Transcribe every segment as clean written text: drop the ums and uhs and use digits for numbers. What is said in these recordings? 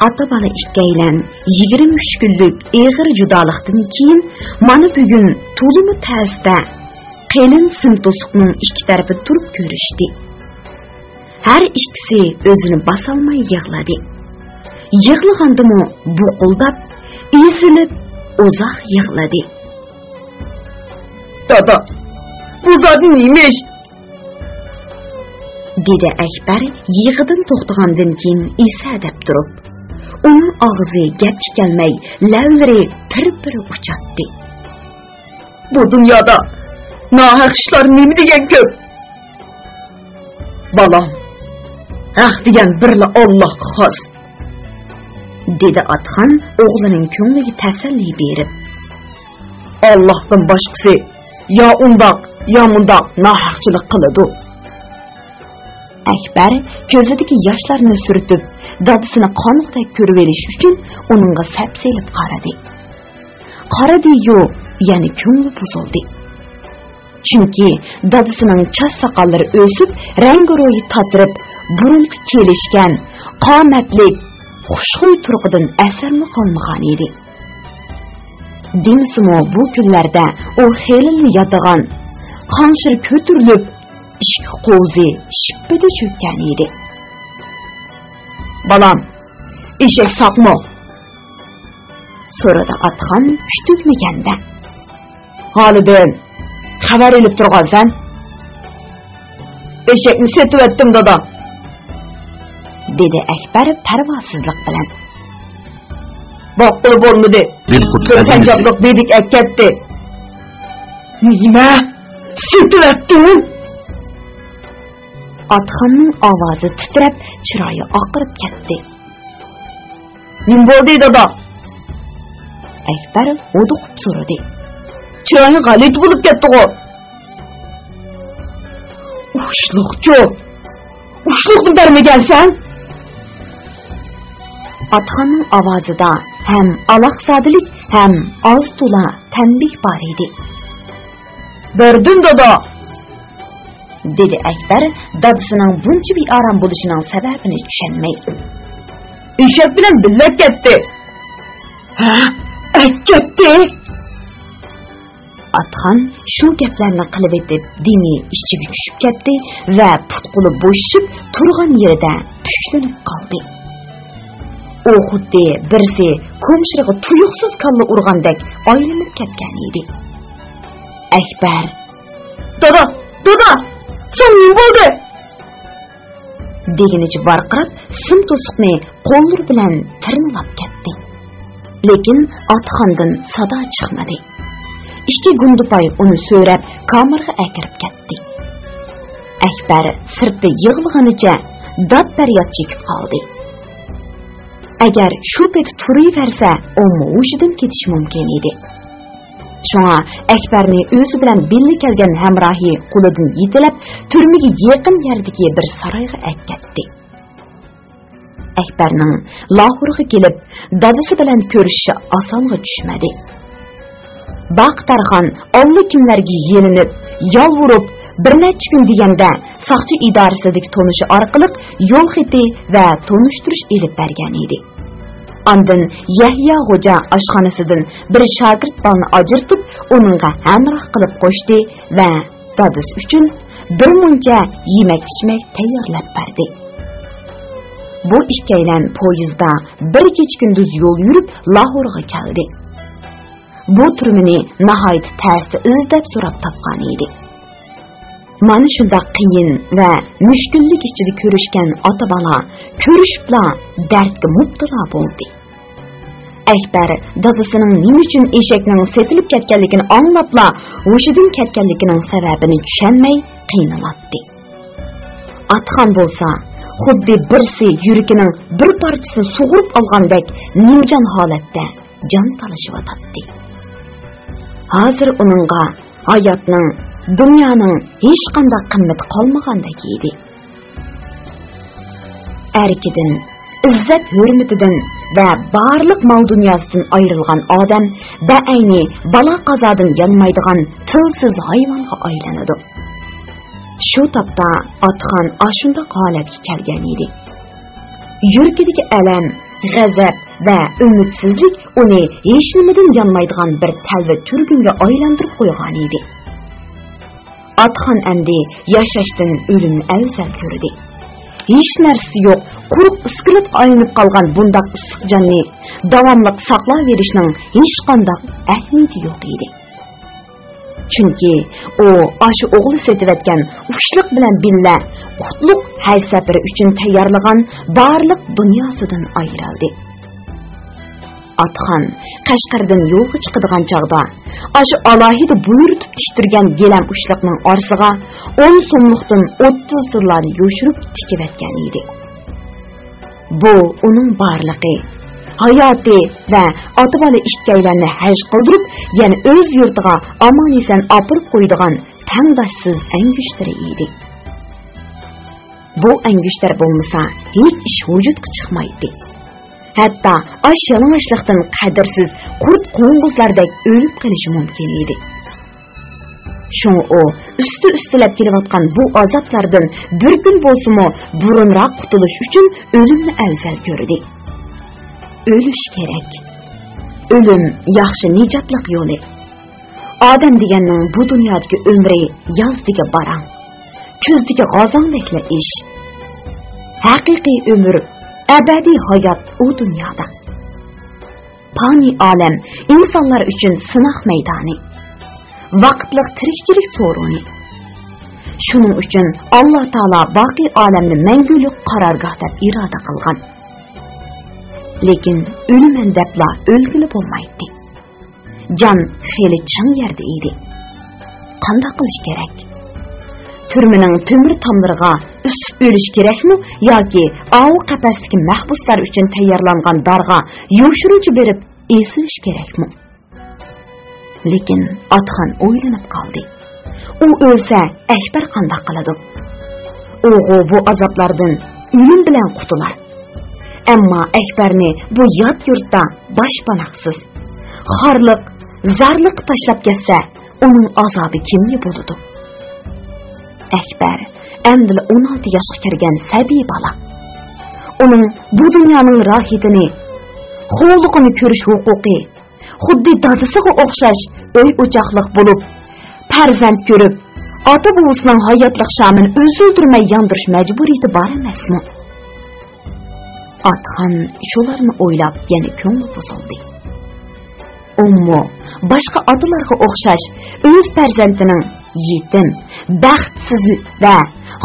ata-bola ikkaylan 23 kunlik eg'ir judolikdan keyin mana bugun to'limi ta'sida qalin sim to'siqning ikki tarafi turib ko'rishdi. Har ikkisi o'zini basolmay yig'ladi. Yig'lagandimi buqildab, ezilib, uzoq yig'ladi. Dada, bu zot neymiş? Dedi Akbar yig'idan to'xtagandan keyin esa deb turib. Uning og'zi gapga kelmay, lavlari pir-pir uchatdi. Bu dunyoda nahaq ishlar nima degan ko'p? Balam, haq degan birla Allohga xos. Dedi Atxon o'g'lining ko'ngliga tasalli berib. Allohdan boshqasi yo undoq, yo mundoq nahaqchilik qiladi. Akbar ko'zidagi yoshlarni surtib, dadasini qoniqdek ko'rib olish uchun uningga sapselib qaradi. Qaradi-yu, ya'ni ko'ngli buzildi. Chunki dadasining chas soqollari o'sib, rangi-ro'yi tatirib, burunqi kelishgan, qomatlik, xushxuy turqidan asarni qolmagan edi. Demisimi bu kunlarda u xelilni yadigan, qanshir ko'tarilib, ishki qo'zi shippida cho'kkan edi. Balam, eshak saqmo? So'radi Atxon kutilmaganda. Holidan xabar elib turgansan? Eshakni setib etdim dada. Dedi Akbar parvosizlik bilan. Boqqili bo'lmadi. Bir panjoblik bedik ketdi. Nima? Setib etdim? Atxonning ovozi titrab, chiroyi oqirib ketdi. Nim bo'ldi dada? Akbar o'diqib so'radi. Chiroyi g'alit bo'lib ketdi-ku. Ushliqchi. Ushliqni bermagansan? Atxonning ovozida ham alaqsodilik, ham oz to'la tanbih bor edi. Berdim dada. Dedi Akbar dadasining buncha beorom bo'lishining sababini tushunmay. Eshak bilan birga ketdi. Ha, ketdi. Atxon shu gaplarni qilib etib, dini ichiga tushib ketdi va putquli bo'shib turgan yerida pushlanib qoldi. U xuddi birsi ko'mshirig'i tuyuqsiz kalla urgandek oylanib ketgan edi. Akbar, "Dada, dada, sen nima bo'ldi?" deginicha varqirab, sim to'siqni qo'llari bilan tirnalab ketdi. Lekin Atxondan sado chiqmadi. Ikki gundupay uni so'rab, kamarga akirib ketdi. Akbar sirtda yig'ilganicha dod faryod chekib qoldi. Agar shu pet turaversa, u hushidan ketish mumkin edi. Shunga Akbarni o'zi bilan birga kelgan hamrohi qo'lidan yetilab, turmaga yaqin yerdagi bir saroyga ketdi. Akbarning Lahorga kelib, dadasi bilan ko'rishishi osonga tushmadi. Baqtarxon olli kimlarga yelinib, yolvurib, bir necha kun deganda soqchi idorasidagi tonishi orqali yo'l xati va tonishtirish elib bergan edi. Ondan Yahya xo'ja oshxonasidan bir shogird bolni ajratib, uningga hamroh qilib qo'shdi va dadasi uchun bir muncha yemak-ichmak tayyorlab berdi. Bu ikkaylan poyezdda bir kecha kunduz yo'l yurib Lahorga keldi. Bu turmini nihoyat ta'sir izlab so'rab topgan edi. Mana shunday qiyin va mushkullik ichida ko'rishgan ota-bola ko'rishibla dardga mubtalo bo'ldi. Akbar dadasining nima uchun eshakning setilib ketganligini anglabla, hushidan ketganligining sababini tushunmay qiynaladi. Atxon bo'lsa, xuddi birsi yuragining bir parchasini sug'urib olgandek nimjon holatda jon talashyotdi. Hozir uningga hayotning, dunyoning hech qanday qimmati qolmagandek edi. Erkidan, izzat hurmatidan va barliq mal dunyosidan ayrilgan odam ba'ayni balo qazodan yanmaydigan tilsiz hayvonga aylanadi. Shu topda Atxon ashunda holatga kelgan edi. Yuragidagi alam g'azab va umidsizlik uni hech nimadan yanmaydigan bir talva turgunga aylantirib qo'ygan edi. Atxon endi yashashdan o'limni afzal ko'rdi. Hech narsa yo'q, quruq iskelet aylanib qolgan bundoq issiq jonni davomli saqlab verishning hech qanday ahamiyati yo'q edi. Chunki u aşı o'g'li setivetgan ushliq bilan billa qutlug haj safari uchun tayyorlagan barliq dunyosidan ayrildi. Atxon Qashqardan yo'lga chiqadigan chog'da aşı alohida buyurtib tiktirgan gelam ushliqning orsiga 10 so'mlikdan 30 tillarni yo'shirib tikivetgan edi. Bu uning barlig'i, hayoti va ota-bola ikkaylarni haj qildirib, yana o'z yurtiga omon-eson olib qo'ydigan tangdoshsiz angushtari edi. Bu angushtar bo'lmasa, hech ish vujudga chiqmaydi. Hatto osh yalang'ochlikdan qadrsiz qurt qo'ng'izlardek o'lib qolishi mumkin edi. Shunga u üstilab kelayotgan bu azoblardan bir kun bo'lsa-mu burunroq qutulish uchun o'limni afzal ko'rdi. O'lish kerak. O'lim yaxshi nijotlik yo'li. Odam deganning bu dunyodagi umri yozdagi barang, kuzdagi g'ozondekli ish. Haqiqiy umr, abadiy hayot u dunyoda. Fani olam insonlar uchun sinoq maydoni, vaqtliq tirikchilik so'roni. Shuning uchun Alloh taolo boqiy olamni mangulik qarorgoh deb iroda qilgan. Lekin o'liman debla o'lgili bo'lmaydi. Jon xeli chin yerda edi. Qanday qilish kerak? Turmaning temir tomlariga usib o'lish kerakmi yoki ovu qafasdagi mahbuslar uchun tayyorlangan darga yo'shiruvchi berib esilish kerakmi? Lekin Atxon o'ylanib qoldi. U o'lsa Akbar qanday qiladi? O'g'u bu azoblardan o'lim bilan qutular. Ammo Akbarni bu yot yurtda boshpanaqsiz, xorliq, zarliq tashlab ketsa, uning azobi kimga bo'ladi? Akbar endi 16 yoshga kirgan sabiy bola. Uning bu dunyoning rohatini, xo'rligini ko'rish huquqi xuddi dadasiga o'xshash o'y-o'choqliq bo'lib, farzand ko'rib, ota-buvisining hayotlik shamini o'zildirmay yondirish majburiyati bor emasmi? Atxon shularni o'ylab yana ko'ngli buzildi. Ummu boshqa otalarga o'xshash o'z farzandining yetim, baxtsiz va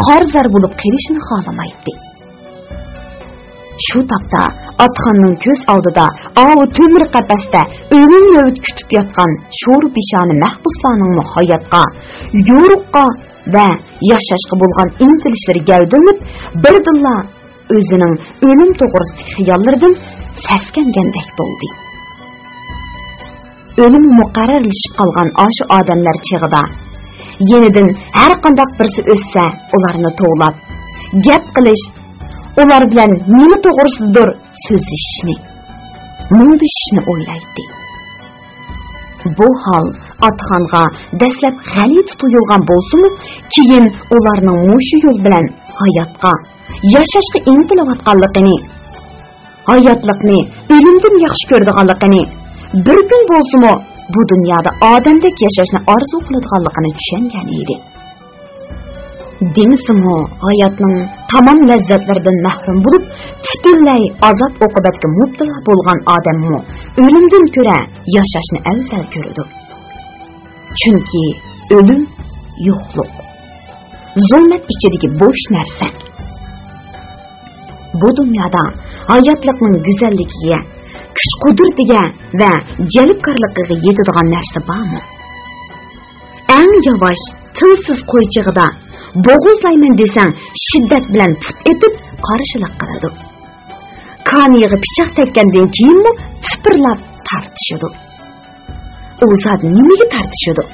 xorzar bo'lib qolishini xohlamaydi. Shu topda Atxonning ko'z oldida ovu temir qafasda o'lim navbat kutib yotgan sho'r bishoni mahbuslarning hayotga, yo'ruqqa va yashashga bo'lgan intilishlari gavdilib, birdilla o'zining o'lim to'g'risidagi xiyollardan saskangandek bo'ldi. O'lim muqarrarlashib qolgan o'sha odamlar chig'ida yenidan har qanday birisi o'ssa, ularni to'g'lab, gap qilish, ular bilan nima to'g'risidir so'zlashishni, mundishishni o'ylaydi. Bu hol Atxonga dastlab g'alati tuyulgan bo'lsa-mu, keyin ularning mushu yo'l bilan hayotga, yashashga intilayotganligini, hayotlikni o'limdan yaxshi ko'radiganligini, bir kun bo'lsa-mu bu dunyoda odamdek yashashni orzu qiladiganligini tushungan edi. Demisimi hayotning tamom lazzatlaridan mahrum bo'lib, butunlay azob oqibatga mubtalo bo'lgan odammi o'limdan ko'ra yashashni afzal ko'radi. Chunki o'lim yo'qlik, zulmat ichidagi bo'sh narsa. Bu dunyoda hayotlikning go'zalligiga, kuch-qudratiga va jalbkorligiga yetadigan narsa bormi? Eng yavash, tilsiz qo'ychig'ida bo'g'izlayman desang, shiddat bilan put etib qarshilik qiladi. Qoniga pichoq tekkandan keyinmi tipirlab tartishadi. U zot nimaga tartishadi?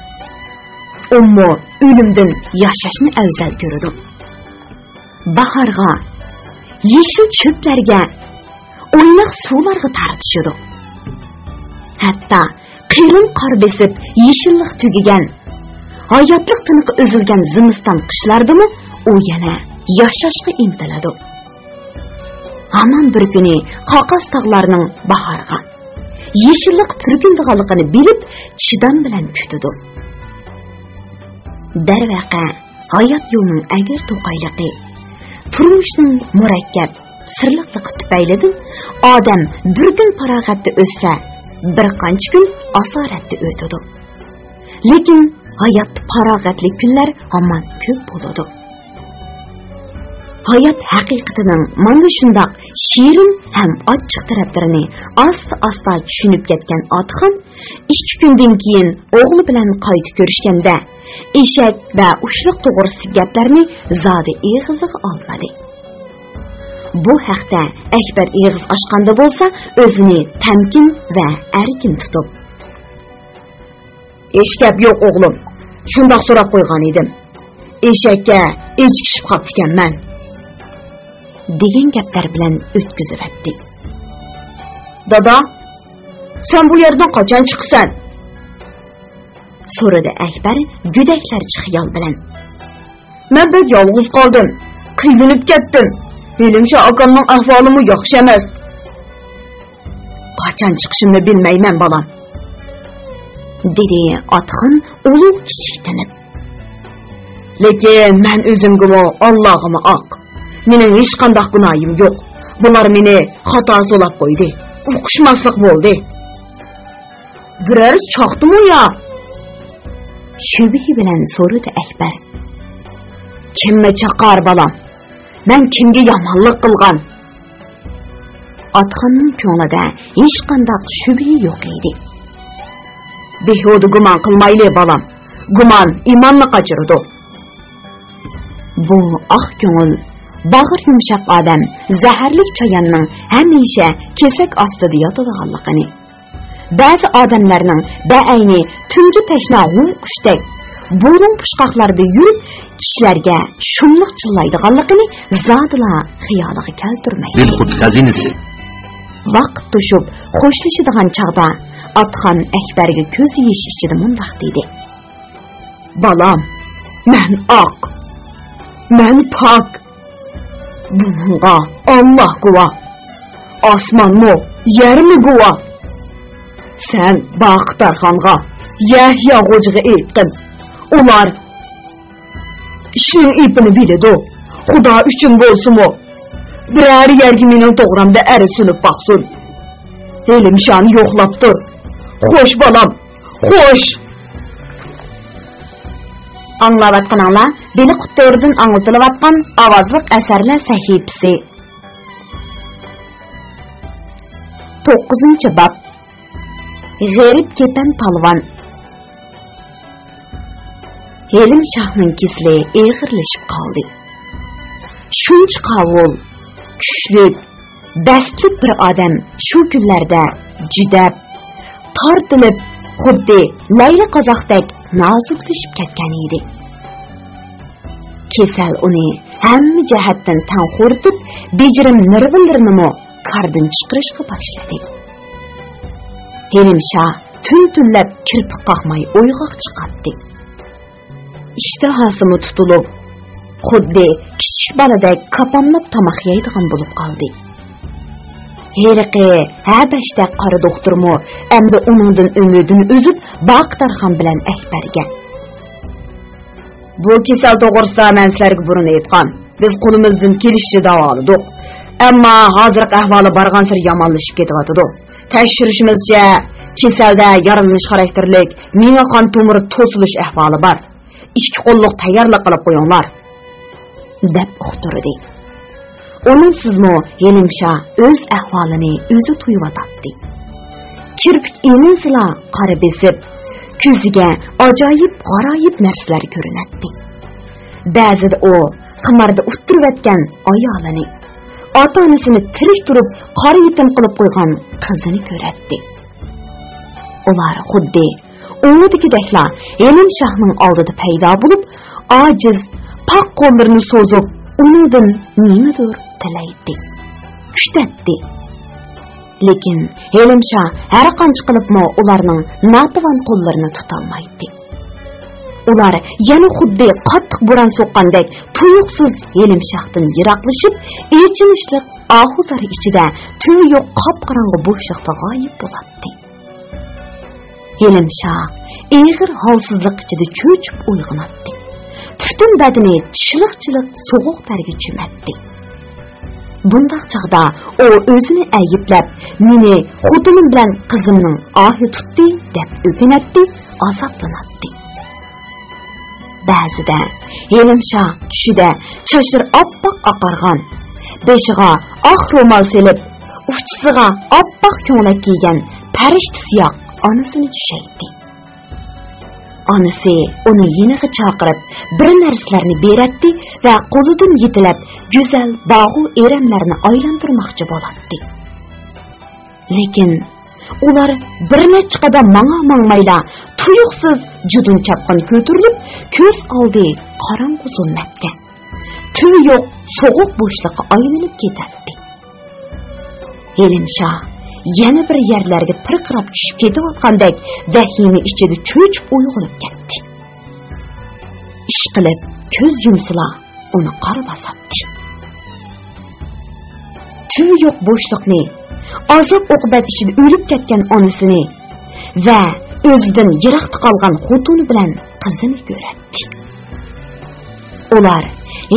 Ummu o'limdan yashashni afzal ko'radi. Bahorga, yeshil cho'plarga, o'ynoq suvlarga tartishadi. Hatto qirin qor besib, yeshillik tugagan, hayotlik tiniqi uzilgan zimiston qishlardimi u yana yashashga intiladi. Aman bir günü Qaqas tağlarının baharga, yeşillik pürkündüğanlıqını bilip çidam bilen kütüdü. Dervaqa, hayat yolunun əgər toqaylıqı, turmuşның murakkab, sırlıqlıqı tüpəylidir, adam bir gün parağatda ötsə, bir qancha gün asaratda ötüdü. Lekin hayat parağatli günlər hamon köp boludu. Hayat haqiqatining mana shundoq shirin ham ochiq taraflarini asta tushunib ketgan Otxon 2 kundan keyin o'g'li bilan qayta ko'rishganda eshak va ushliq to'g'risida gaplarni zodi eg'iziga olmadi. Bu haqda Akbar eg'iz ochganda bo'lsa, o'zini tamkin va erkin tutib, "Eshkab yo'q o'g'lim, shundoq so'rab qo'ygan edim. Eshakka echkishib qolibman" degan gaplar bilan o'tkazib o'tdi. "Dada, sen bu yerdan qachon chiqsan?" so'radi Akbar go'daklarcha xiyol bilan. "Men bir yolg'iz qoldim, qiynalib ketdim. Bilimsha akamning ahvolimi yaxshi emas." "Qachon chiqishimni bilmayman, bolam," dedi Otxon ulug' kichiklanib. "Lekin men o'zimga Allohga oq. Mening hech qanday gunohim yo'q. Bular meni xato so'lab qo'ydi. O'qishmaslik bo'ldi." "Biror chaqdimi yo?" shubhi bilan so'radi Akbar. "Kimni chaqar bolam? Men kimga yomonlik qilgan?" Otxonning ko'nglida hech qanday shubhi yo'q edi. "Behuda gumon qilmayli bolam. Gumon iymonni qochiradi." Bu oq ko'ngil, bag'ir yumshoq odam zaharlik chayonning hamisha kesak ostida yotadiganligini, ba'zi odamlarning baayni tungi tashna g'uqushdek bo'rin pushqoqlarda yurib kishilarga shumliq chillaydiganligini zodila xiyoliga keltirmaydi. Dilqut xazinasi. Vaqt to'shib xo'shlashadigan chog'da Otxon Akbarga ko'z yesh ichida mundoq dedi: "Bolam, men oq, men pok. Bunga Allah guvoh, osmonmi, yermi guvoh. Sen Baqtarxonga, Yahya Xo'jaga aytdim. Ular ishning ipini biladi. Xudo uchun bo'lsinmi, biror yerga mening to'g'ramda ari sunib baqsin. Elimshani yo'qlab tur. Xo'sh bolam, xo'sh." Anlavatqanlar Beli Quttordan anlatılayotgan ovozliq asarlar sahifasi. 9-bob. G'arib ketan palvon. Helim Shohning kesli eg'irlashib qoldi. Shuncha qavul, kuchli, dastli bir odam shu kunlarda juda tortilib, xuddi Layli qozoqdek nozuklashib ketgan edi. Kesal uni hamma jihatdan tanxo'ritib, bejirim nirvinlarini qardan chiqarishga boshladi. Helim Shoh tun-tunlab kirpik qoqmay uyg'oq chiqardi. İştahasımı tutulup, xuddi kichik boladek kapamlab tomoq yeydigan bo'lib qoldi. Heriqi Habashda qora doktormu endi uningdan umidini uzib Baqtarxon bilan Akbarga: "Bu kasal to'g'risida men sizlarga burun aytgan. Biz qo'limizdan kelishcha davoladik. Ammo hozirgi ahvoli borgan sir yomonlashib ketyapti. Tekshirishimizcha, kasalda yaralanish xarakterlik miya qon tomiri to'silish ahvoli bor. 2 qo'lliq tayyorlik qilib qo'yinglar," deb uqtirdi. Onun sizmo Helim Shoh o'z ahvolini o'zi tuyuvatdi. Kirpik eninsila qora besib, ko'ziga ajoyib g'aroyib narsalar ko'rinadi. Ba'zida u qimarda o'tirayotgan ayolini, ota-onasini tirik turib qora yetim qilib qo'ygan qizini ko'radi. Ular xuddi o'ngidagideklar Helim Shohning oldida paydo bo'lib, ojiz, pak qo'llarini so'zib, uningdan nimadir tilaydi, kutadi. Lekin Helim Shoh har qancha qilibmi ularning notavon qo'llarini tutolmaydi. Ular yana xuddi qattiq bo'ron soqqandek tuyuqsiz Helim Shohdan yiroqlashib, echinishlik ahuzarı içide tüyü yok kapkaranғы boşlukta gayip bulattı. Yelimşak, eğir halsızlık içinde çöçüp uygunattı. Bütün bedeni çılık-çılık soğuk tergi çümetti. Bundaq çağda o özünü əyiblep, meni xudunum bilen kızımның ahı tuttu, dep ökünetti, azaplanatdı. Ba'zida Yelimşak düşüde çaşır appak akargan, beşiga ak romal selip, ufçısıga appak köңlek giygen perişti siyak anasını düşeydi. Anası onu yeniği çağırıp bir nerslerini beretti ve koludan yetilip güzel bağu eremlerini aylandırmakçı bolattı. Lekin ular bir neçe kadar manga-mangmayla tuyuksuz cudun çapkın götürülüp köz aldı karanғы zulmetke. Tüy yok soğuk boşluğa aylanıp ketetti. Yelimşak yana bir yerlerge pırqırap düşüp ketip atqandek vahimi içinde çöçüp uyg'unib ketdi. Ishqilib ko'z yumsila uni qora bosatdi. Tüy yo'q bo'shliqni, azob uqubat ichida o'lib ketgan onasini va o'zidan yiroqda qolgan xotini bilan qizini ko'ratdi. Ular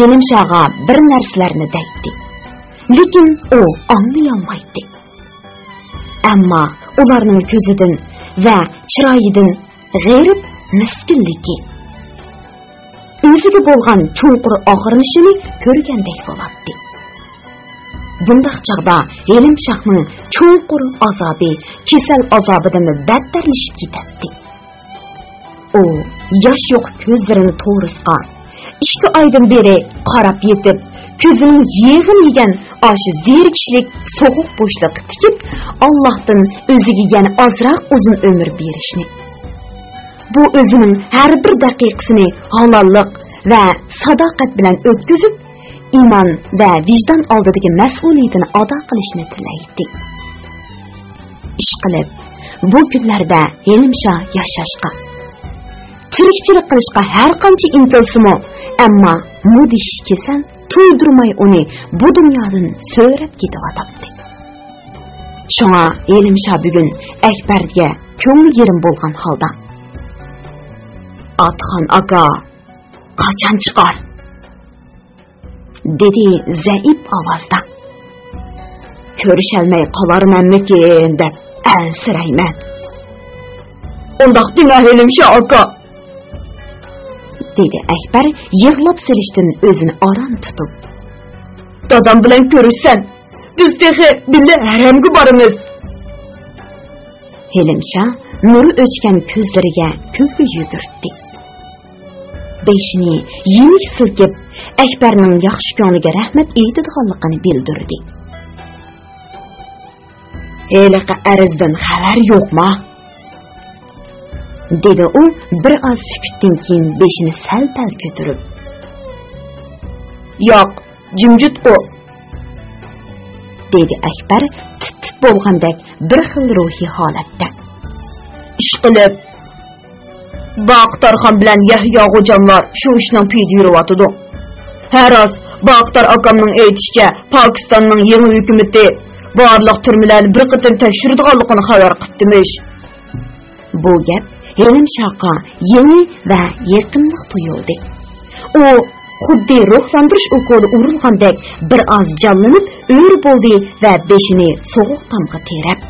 Yelimshakqa bir narsalarni deydi, lekin u anglay olmaydi. Amma ularning ko'zidan va chiroyidan g'ayrib miskinligi, o'ziga bo'lgan cho'nqur og'rinishini ko'rgandek bo'ladi. Bundaq chaqda Yelimshakning cho'nqur azobi kasal azobidan battarlashib ketadi. U yosh yo'q ko'zlarini to'risqa 2 oydan beri qarab yetib, ko'zining yeg'in yegan aşı zerikishlik soğuk boşluq tikib, Allah'tan o'ziga yana ozroq uzun ömür berishni. Bu o'zining har bir daqiqasini halollik va sadoqat bilan o'tkazib, iymon va vijdon oldidagi mas'uliyatini ado qilishni tilaydi. Ishqilib, bu kunlarda Yelimshak yashashga, tirikchilik qilishga har qancha intilsimi, ammo mudish kesal to'ydirmay uni bu dunyodan so'rab ketyapti. Shunga Yelimshak bugun Akbarga ko'ngli yerim bo'lgan holda: "Atxon aka, qachon chiqar?" dedi zaif ovozda. "Ko'risholmay qolarmanmikin deb ansirayman." "Undaq dema Yelimshak aka," dedi Akbar yig'lab silishdan o'zini orom tutib. "Dadam bilan ko'rishsan, biz tehi billa haramga boramiz." Yelimshak nuri o'chgan ko'zlariga kulgi yugurtdi. Beshini yenik silkib, Akbarning yaxshi ko'ngliga rahmat aytadiganligini bildirdi. "Heliqi arizdan xabar yo'qmi?" dedi u bir oz sukutdan keyin beshini sal-pal ko'tarib. "Yo'q, jimjit o," dedi Akbar tip bo'lgandek bir xil ruhiy holatda. "Ishqilib, Baqtarxon bilan Yahyo xo'jamlar shu ishning piyda yuryotdi. Haroz Baqtar akamning aytishicha, Pokistonning yangi hukumati barliq turmalarni bir qatim tekshiradiganligini xabar qilibdimish." Bu gap Yelimshakqa yeni va yaqinlik tuyuldi. U xuddi ruhlantirish ukoli urilgandek bir oz jonlanib, o'r bo'ldi va beshini so'g'uq tomga terib: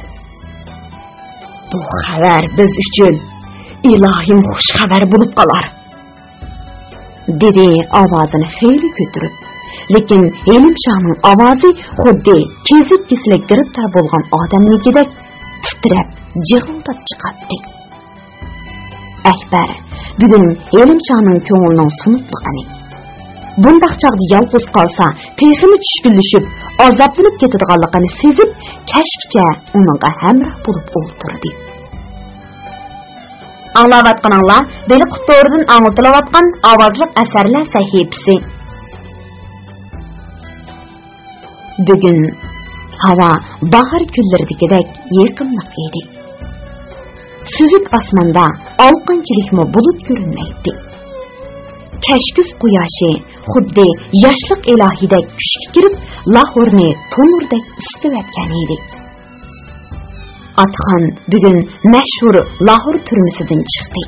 "Bu xabar biz uchun ilohim xush xabar bo'lib qolar," dedi ovozini xeyli ko'tarib. Lekin Yelimshakning ovozi xuddi kezib kesilib giribtar bo'lgan odamnikidek titrab, jig'ildab chiqadi. Akbar bugun Yelimshakning ko'nglining sunuqligini, bundaq chaqda yolg'iz qolsa, texini tushkunlashib, azoblanib ketadiganligini sezib, kashkicha uningga hamroh bo'lib o'tirdi. Anglayotganinglar Beli Qutoridan anglatilayotgan ovozliq asarlar sahifasi. Bugun havo bahor kunlaridagidek yaqinlik edi. Süzük asmanda alqanchilikmi bulut ko'rinmaydi. Kashkuz quyoshi xuddi yoshlik ilohidek kuchga kirib, Lahorni tonurdek isitayotgan edi. Atxon bugun mashhur Lahor turmasidan chiqdi.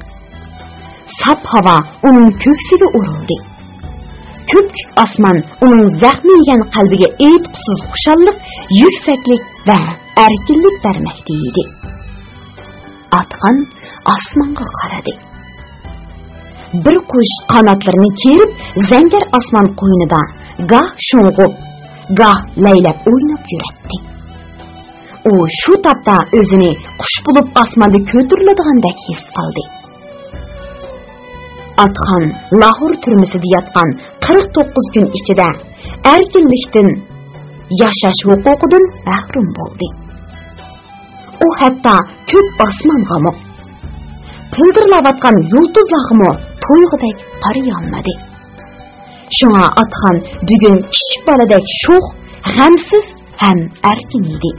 Sap havo uning ko'ksiga urildi. Ko'k osmon uning zaxmi yegan qalbiga aytqusiz xushallik, yuksaklik va erkinlik bermoqda edi. Atxon osmonga qaradi. Bir qush qanotlarini kerib, zangar osmon qo'ynida goh sho'ng'ib, goh laylab o'ynab yuradi. U shu topda o'zini qush bo'lib osmonda ko'tariladagandek his qildi. Atxon Lahor turmasida yotgan 49 kun ichida erkinlikdan, yashash huquqidan mahrum bo'ldi. U hatto ko'k osmonga pildirlayotgan yulduzlarga to'yg'idek qariy olmadi. Shunga Atxon bugun kichik boladek sho'x, g'amsiz ham erkin edi.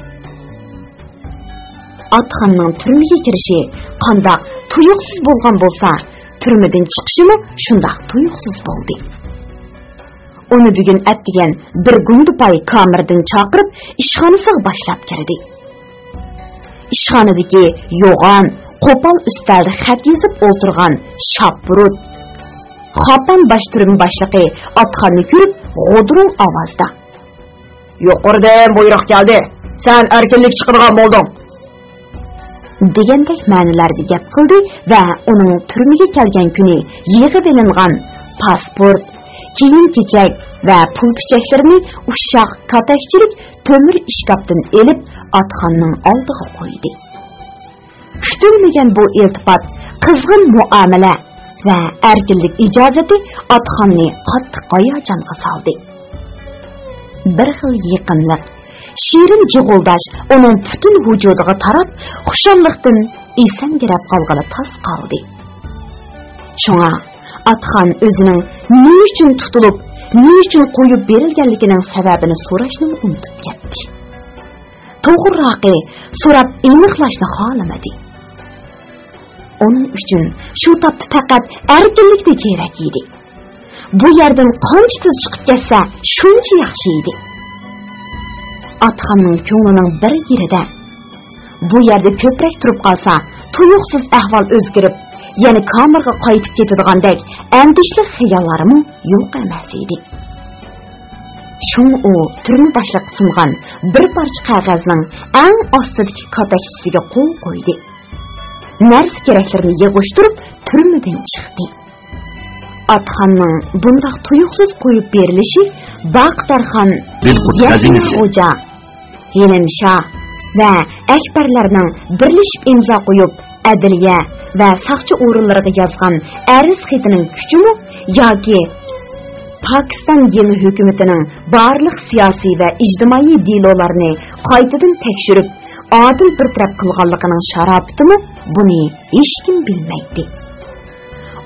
Atxonning turmaga kirishi qandoq tuyuqsiz bo'lgan bo'lsa, turmadan chiqishimi shundoq tuyuqsiz bo'ldi. Uni bugun atdigan bir gundupay kamerdan chaqirib, ishxonasiga boshlab kirdi. Ishxonadagi yo'g'on, qo'pol ustalda xat yozib o'tirgan Shapurut, xopan bosh turma boshlig'i Atxonni ko'rib, g'o'drung ovozda: "Yuqoridan buyruq keldi. Sen erkinlik chiqadigan bo'lding." degandek ma'nolarda gap qildi va uning turmaga kelgan kuni yig'ib olingan pasport, kiyim-kechak va pul pichaklarini ushaq katakchilik to'mir ishkapdan elib Atxonning oldiga qo'ydi. Kutilmagan bu iltifot, qizg'in muomala va erkinlik ijozati Atxonni qattiq hayajonga soldi. Bir xil yaqinlik, shirin jig'uldash uning butun vujudiga tarab, xushallikdan esangirab qolgani tas qoldi. Shunga Atxon o'zining nima uchun tutilib, nima uchun qo'yib berilganligining sababini so'rashni unutib ketdi. To'g'rirog'i, so'rab aniqlashni xohlamadi. Onun uchun shu topda faqat erkinlik kerak edi. Bu yerdan qancha tez chiqib ketsa, shuncha yaxshi edi. Atxonning ko'nglining bir yerida bu yerda ko'proq turib qolsa, tuyuqsiz ahvol o'zgarib, yana kamerga qaytib ketadigandek andishli xiyollarimi yo'q emas edi. Shun u turma boshliq sungan bir parcha qog'ozning eng ostidagi katakchisiga qo'l qo'ydi. Narsa keraklarini yig'ishtirib turmadan chiqdi. Atxonning bundoq tuyuqsiz qo'yib berilishi Baqtarxon, Xo'ja, Yelimsha va Akbarlarning birlashib imzo qo'yib adliya va saqchi o'rinlariga yozgan arz xatining kuchimi yoki Pokiston yangi hukumatining barliq siyosiy va ijtimoiy delolarni qaytadan tekshirib adil bir taraf qilganligining sharofitimi, buni hech kim bilmaydi.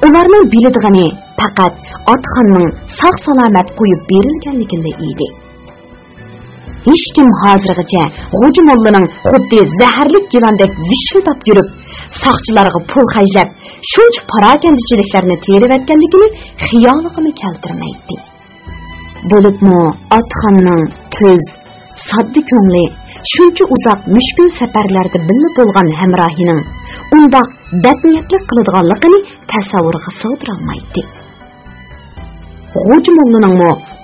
Ularning biladiğini faqat Atxonning sog' salomat qo'yib berilganligida edi. Hech kim hozirgacha Xo'ja mollaning xuddi zaharlik yilondek vishildab yurib, saqchilarga pul xajlab, shuncha parakandichiliklarni terayotganligini xiyoliga keltirmaydi. Bo'libmi Atxonning tuz, sodda ko'ngli, shuncha uzoq mushkul safarlarda birga bo'lgan hamrohining undoq dadniyatlik qiladiganligini tasavvurga sig'dira olmaydi. Xo'ja mollaning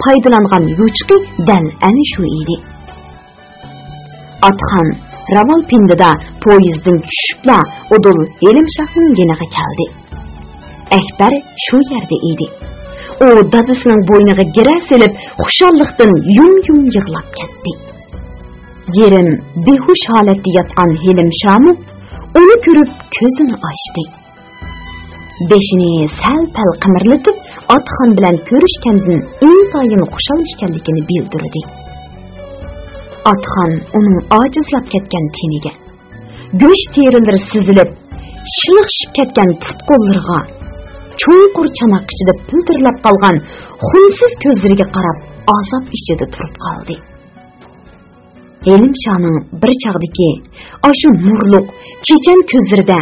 foydalangan yuchiqi dal ana shu edi. Atxon Ravalpindida poyezddan tushibla Udul Yelimshahning yeniga keldi. Akbar shu yerda edi. U dadasining bo'yniga gira selib, xushallikdan yum-yum yig'lab ketdi. Yerim behush holatda yotgan Yelimshahmi uni ko'rib ko'zini ochdi. Beshini sal-pal qimirlatib, Atxon bilan ko'rishgandan intayin xushal ekanligini bildirdi. Atxon uning ojizlab ketgan teniga, go'sht terilari sizilib, shiliqshib ketgan put-qo'llariga, cho'nqur chanoq ichida pildirlab qolgan xunsiz ko'zlariga qarab, azob ichida turib qoldi. Yelimshahning bir chog'dagi ashu nurliq, chechan ko'zlarida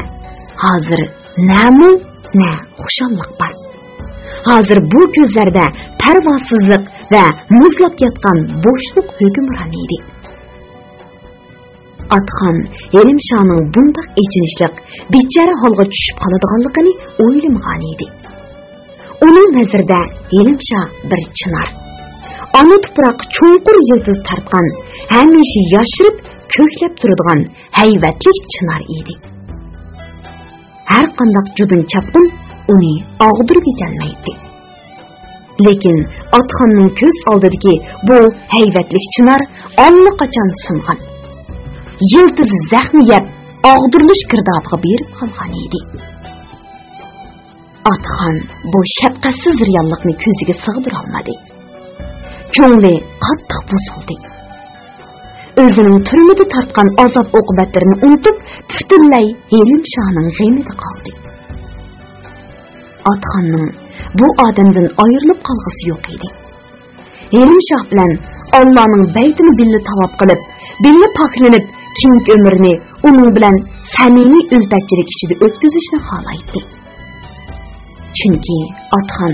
hozir na xushallik bor. hozir bu ko'zlarda parvosizlik va muzlab yotgan bo'shliq hukmron edi. Atxon Elimshahning bundoq echinishliq, bechara holga tushib qoladiganligini o'ylamagan edi. Uning nazarida Elimshah bir chinor. Ana tuproq cho'nqur yildiz tartgan, hamisha yashirib ko'klab turadigan hayvatli chinor edi. Har qanday judun chapqin uni og'dirib etolmaydi. Lekin Atxonning ko'z oldidagi bu hayvatli chinor allaqachon singan. Yildiz zaxmi yeb og'dirilish girdobga berib qolgan edi. Atxon bu shafqatsiz reallikni ko'ziga sig'dira olmadi. Ko'ngli qattiq buzildi. O'zining turmida tartgan azob oqibatlarini unutib, butunlay Elimshahning g'amida qoldi. Atxonning bu odamdan ayrilib qolg'isi yo'q edi. Elimshah bilan Allohning baytini billa tavob qilib, billa poklanib, keyingi umrini uning bilan samimiy ulfatchilik ichida o'tkazishni xohlaydi. Chunki Atxon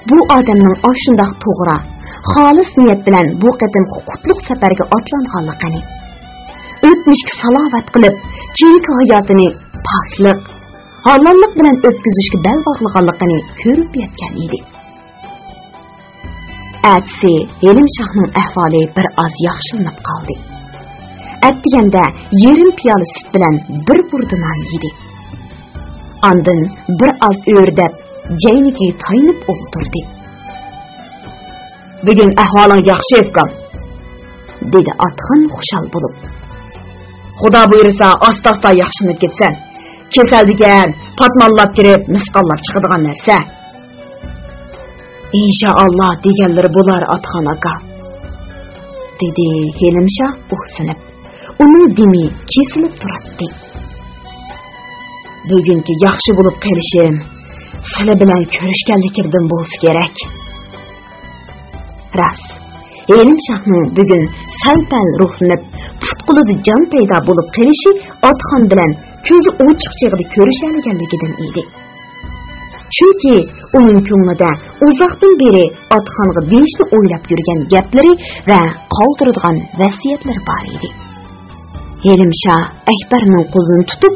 bu odamning oshundoq to'g'ri, xolis niyat bilan bu qatim qutlug' safarga otlanganligini, o'tmishga salovat qilib, keyingi hayotini poklik, halollik bilan o'tkazishga bel bog'laganligini ko'rib yetgan edi. Atsi Elimshahning ahvoli bir oz yaxshilanib qoldi. Atdiganda yarim piyola sut bilan bir burda non yedi. Ondan bir oz o'rdab, jaynikiga taynib o'tirdi. "Bugun ahvoling yaxshi ekan", dedi Atxon xushal bo'lib. "Xudo buyursa, asta-asta yaxshilanib ketsan. Kasal degan patmonlab kirib, misqollab chiqadigan narsa." "Inshaalloh deganlari bo'lar Atxon aka", dedi Elimshah o'ksinib. Uning dimi kesilib turadi. "Bugungi yaxshi bo'lib qolishim sizlar bilan ko'rishganligimdan bo'lsa kerak." Ras, Elimshahning bugun sal-pal ruhlanib, putqulida jon paydo bo'lib qolishi Atxon bilan ko'zi ochiq chig'ida ko'rishalganligidan edi. Chunki uning ko'nglida uzoqdan beri Atxonga berishni o'ylab yurgan gaplari va qoldiradigan vasiyatlar bor edi. Elimshah Akbarning qo'lini tutib,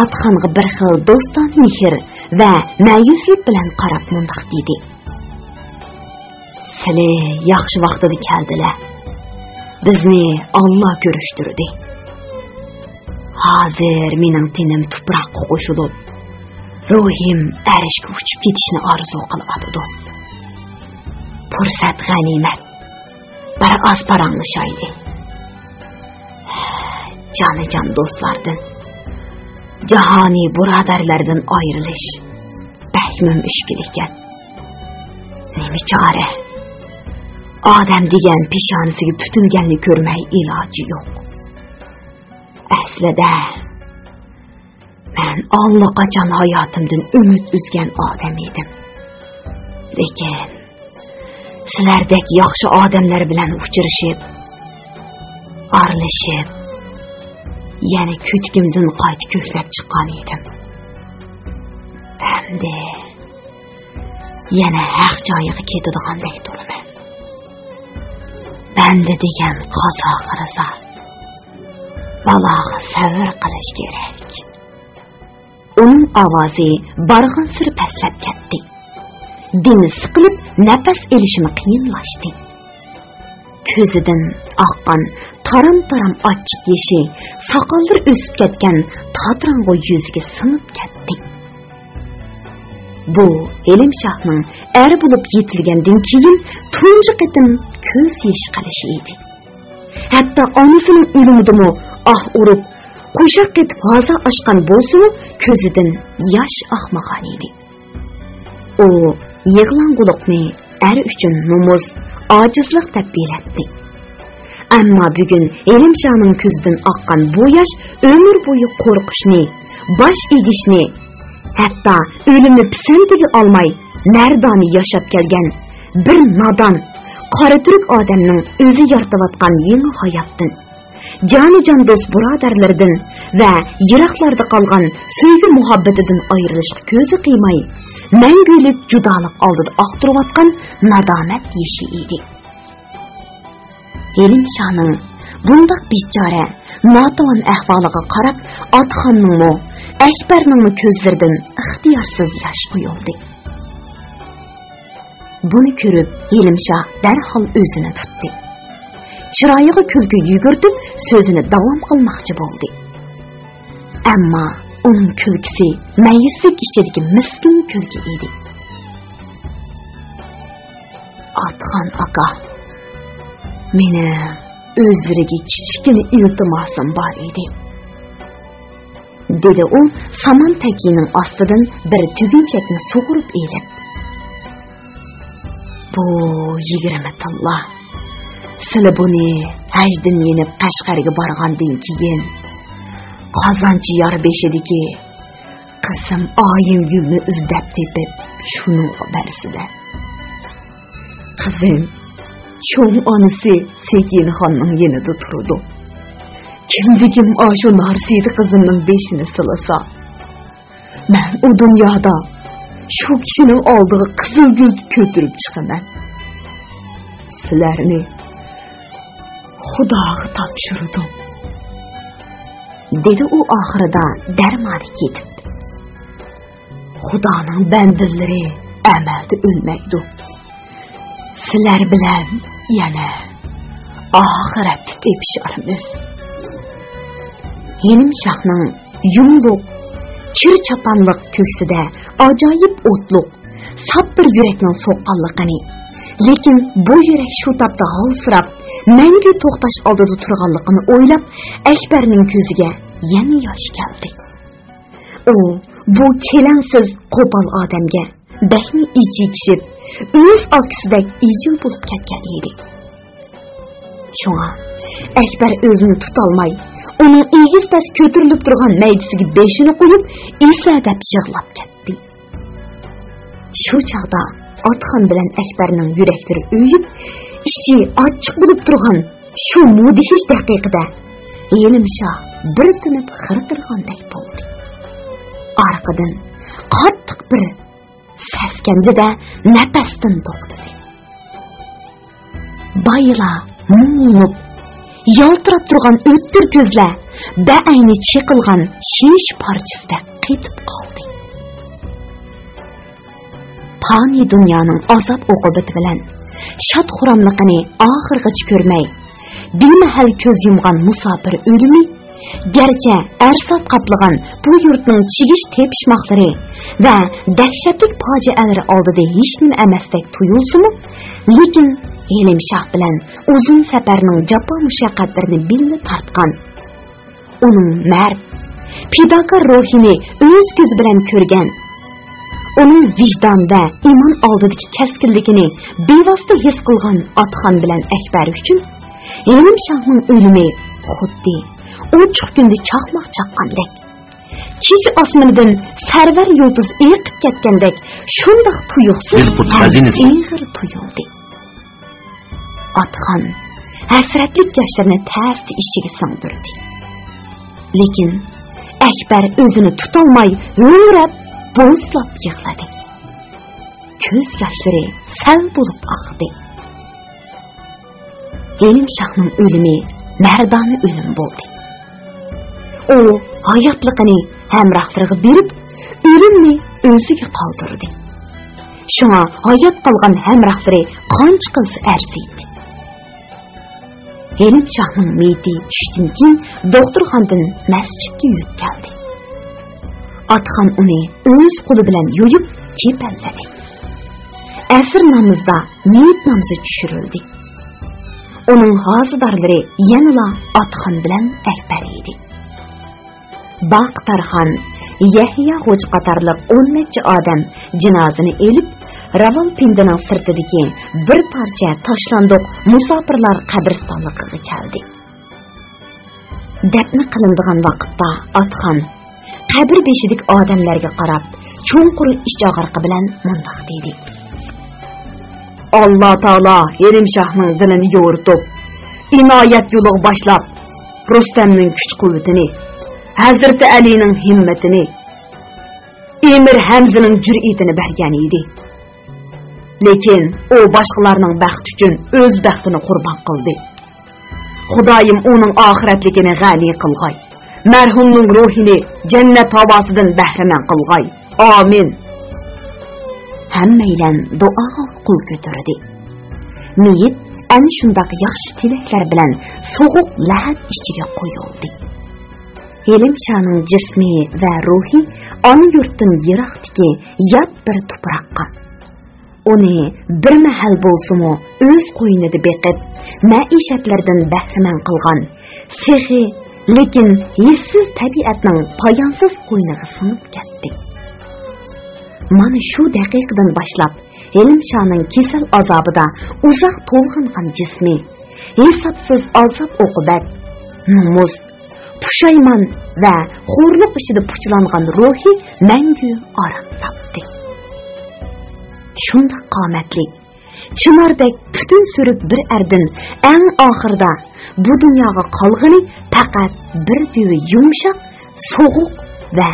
Atxonga bir xil do'stona mehr va ma'yuslik bilan qarab mundoq dedi: "Sizlar yaxshi vaqtida keldilar. Bizni Alloh ko'rishtirdi. Hozir mening tenim tuproqqa qo'shilib, ruhim arishga uchib ketishni orzu qiladi. Fursat g'animat. Bir oz paranglashaylik. Jonajon do'stlardan, jahoniy birodarlardan ayrilish bahmim ishkil ekan. Nima chora? Odam degan peshonasiga putilganni ko'rmay iloji yo'q. Aslida men allaqachon hayotimdan umid uzgan odam edim. Lekin sizlardek yaxshi odamlar bilan uchrashib, aralashib, yana ko'tkimdan qaytib ko'klab chiqqan edim. Endi yana haq joyiga ketadigandek turaman. Banda degan qazo qarasa, baloga sabr qilish kerak." Uning ovozi barg'in sir pastlab ketdi. Dini siqilib, nafas olishimi qiyinlashdi. Ko'zidan oqqan taram-taram ochiq yeshi, soqollar o'sib ketgan tatrang'u yuziga singib ketdi. Bu Elimshahning er bo'lib yetilgandan keyin tunji qitim ko'z yosh qilishi edi. Hatto onasining o'limidimi urib, qo'shaq ketib g'aza ochgan bo'lsa-mu, ko'zidan yosh oqmagan edi. U yig'lang'uliqni er uchun nomus, ojizlik deb belirtdi. Ammo bugun Elimshahning ko'zidan oqqan bu yosh umr bo'yi qo'rqishni, bosh egishni, hatto o'limni pisantiga olmay mardoni yashab kelgan bir nodon, qora turk odamning o'zi yaratayotgan yangi hayotdan, joni-jon do'st birodarlardan va yiroqlarda qolgan sevgi muhabbatidan ayrilishga ko'zi qiymay, мәңгілік judalık aldıda aqtırıvatqan nadamet yeşi idi. Elimşahның bundaq biçare, natavan ahvalıga qarab, Atxanның Akbarның ko'zlaridan ixtiyorsız yosh quyildi. Buni ko'rib, Elimshah darhol o'zini tutdi. Chiroyiga kulgi yugurtib, so'zini davom qilmoqchi bo'ldi. Ammo uning kulgisi ma'yuslik ichidagi miskin kulgi edi. Atxan aka, meni o'zlariga kichkina iltimosim bor edi. Dedi o, saman təkiinin astıdan bir tügünçəkni soğurup eylib. Bu 20 tilla. Sili buni həcdin yenib Qashqarga barğandın keyin Qozonchi yar beshidiki qizim oyim gulni izdab tepib shuni xabarsida. Qizim cho'ng onasi Sekinxonning yanida turdi. Kimdigim aşu narsiydi kızımның beşini sılasa. Ben o dünyada şu kişinin aldığı kızıl gül kötürüp çıkıman. Sizlerini Xudağa tapşırdım. Dedi o ahırda dermanı ketip. Xudanın bəndirləri əməldə ölməkdir. Sizler bilen yana ahirette tepişarımız. Elimshahның yumluq, chir chapanliq ko'ksida ajoyib o'tliq, sap bir yurakning so'qqanligini, lekin bu yurak shu topda g'alsirab, mangu to'xtash oldida turganligini o'ylab, Akbarning ko'ziga yana yosh keldi. U bu kelansiz qo'pol odamga bakni ichi kishib, o'z oksidak ijil bo'lib ketgan edi. Shunga Akbar o'zini tutolmay, onun egiz pes kötürülüp durgan meydisiga beşini koyup, esladab yığlap ketdi. Şu çağda Atxan bilen Akbarning yürekleri öýüp, içi açık bulup durgan şu mudihiş daqiqada Elimshah bir tinib xirqirgandek boldi. Arqadan qattiq bir seskendi de nefestin to'xtadi. Bayla muğulup yaltırab turgan öttür gözler ba'ayni çeqilgan şiş parçasida qetib qoldi. Fani dunyoning azob uqubati bilan shod xuramliqini oxirgacha ko'rmay, bemahal ko'z yumgan musofir o'limi, garchi arsab qaplagan bu yurtning chigish tepishmoqlari va dahshatli fojialari oldida hech nima emasdek tuyulsimi, lekin Elimshah bilan uzun safarning jafo mushaqqatlarini billi tartgan, uning mard, fidokor ruhini o'z ko'zi bilan ko'rgan, uning vijdon va iymon oldidagi kaskinligini bevosita his qilgan Atxan bilan Akbar uchun Elimshahning o'limi xuddi ochiq kunda chaqmoq chaqqandek, kecha osmonidan sarvar yulduz erqib ketgandek shundoq tuyuqsiz ig'ir tuyuldi. Atxan hasratlik yoshlarni tasti ichiga singdirdi. Lekin Akbar o'zini tutolmay ho'ngrab bo'zlab yig'ladi. Ko'z yoshlari sal bo'lib oqdi. Elimshahning o'limi mardona o'lim bo'ldi. U hayotligini hamrohlariga berib, o'limni o'ziga qoldirdi. Shunga hayot qolgan hamrohlari qancha qilsa arziydi. Elimshahning meyti tushdan keyin doktorxonadan masjidga yetkazdi. Atxan uni o'z qo'li bilan yo'yib kepalladi. Asr namozda meyit namozi tushirildi. Uning hozidorlari yanala Atxan bilan Akbar edi. Baqtarxon, Yahya Xo'ja qatorliq 10 necha odam jinozani elib, Ravalpindining sirtidagi bir parcha tashlandiq musofirlar qabristonligiga keldi. Dafn qilinadigan vaqtda Atxan qabr beshidagi odamlarga qarab, cho'nqur ich og'riqi bilan mundoq dedi: Alloh taolo Elimshahning dilini yo'ritib, inoyat yo'liga boshlab, Rustamning kuch-quvvatini, Hazrati Alining himmatini, Temir Hamzaning jur'atini bergan edi. Lekin o boshqalarning baxti uchun o'z baxtini qurbon qildi. Xudoyim uning oxiratligini g'ani qilg'ay. Marhumning ruhini jannat havosidan bahramand qilg'ay. Amin. Hammaylan duoga qo'l ko'tardi. Meyit ana shundoq yaxshi tilaklar bilan so'g'uq lahad ichiga qo'yildi. Elimshaning jismi va ruhi ona yurtdan yiroqdagi yot bir tuproqqa. Uni bir mahal bo'lsa-mu o'z qo'ynida beqib, maishatlardan bahramand qilgan, sehi lekin hissiz tabiatning poyonsiz qo'yniga singib ketdi. Mana shu daqiqadan boshlab Elimshaning kesal azobida uzoq to'lg'ingan jismi, hisobsiz azob oqibat, nomus, pushaymon va xo'rliq ichida puchlangan ruhi mangu orom topdi. Shunda qomatlik, chinordek butun surib bir ardin eng oxirida bu dunyoga qolg'ini faqat bir duvi yumshoq, so'g'uq va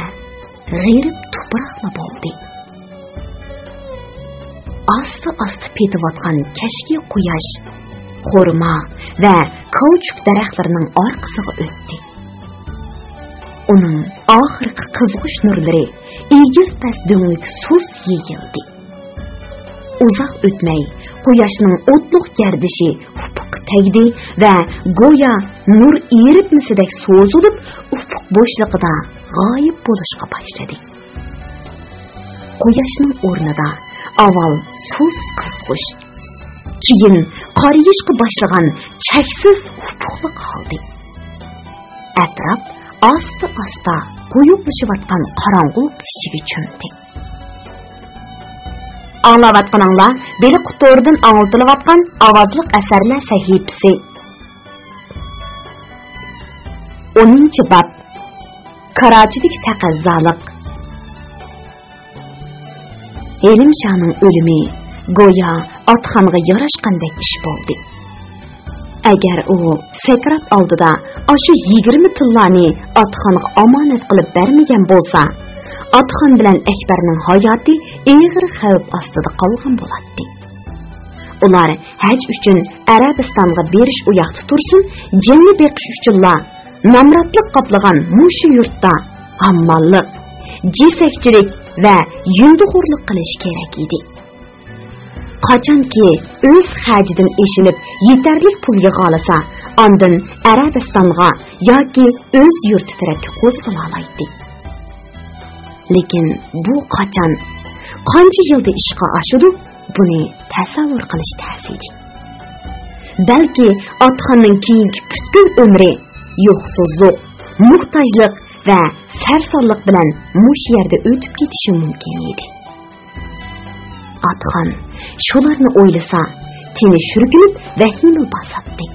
g'irib tuproqla bo'ldi. Asta-asta petayotgan kashki quyosh, xurmo va kauchuk daraxtlarining orqasiga o'tdi. Uning oxirgi qizg'ish nurlari egiz past do'nglik sus yeyildi. Uzoq o'tmay quyoshning o'tliq gardishi ufuqqa tegdi va go'yo nur eritmasidek so'zilib ufuq bo'shlig'ida g'oyib bo'lishga boshladi. Quyoshning o'rnida avval sus qizg'ish, keyin qorayishga boshlagan cheksiz ufuqlik qoldi. Atrof asta-asta quyuqlashayotgan qorong'ulik ichiga cho'mdi. Anglayotganinglar beli qutordan anglatilayotgan ovozliq asarlar sahifasi. 10-bob Karachi'dagi taqazzolik. Elimshaning o'limi go'yo otxonga yarashgandek ish bo'ldi. Agar u sakrat oldida o'sha 20 tillani otxonga omonat qilib bermagan bo'lsa, otxon bilan Akbarning hayoti og'ir xavf ostida qolgan bo'ladi. Ular haj uchun Arabistonga berish u yoqda tursin, jinni beqish uchunlar namratlik qoplagan mushu yurtda ammonlik, jesakchilik va yunduxo'rlik qilish kerak edi. Qachonki o'z hajidan eshinib yetarli pul yig'olasa, ondan Arabistonga yoki o'z yurti tarafga qo'zg'ala oladi. Lekin bu qancha yilda ishga oshadi, buni tasavvur qilish ta'siri. Balki otxonning keyingi butun umri yo'qsizlik, muhtojlik va sarsonlik bilan mush yerda o'tib ketishi mumkin edi. Otxon shularni o'ylasa, teni shurkinib vahima bosadi.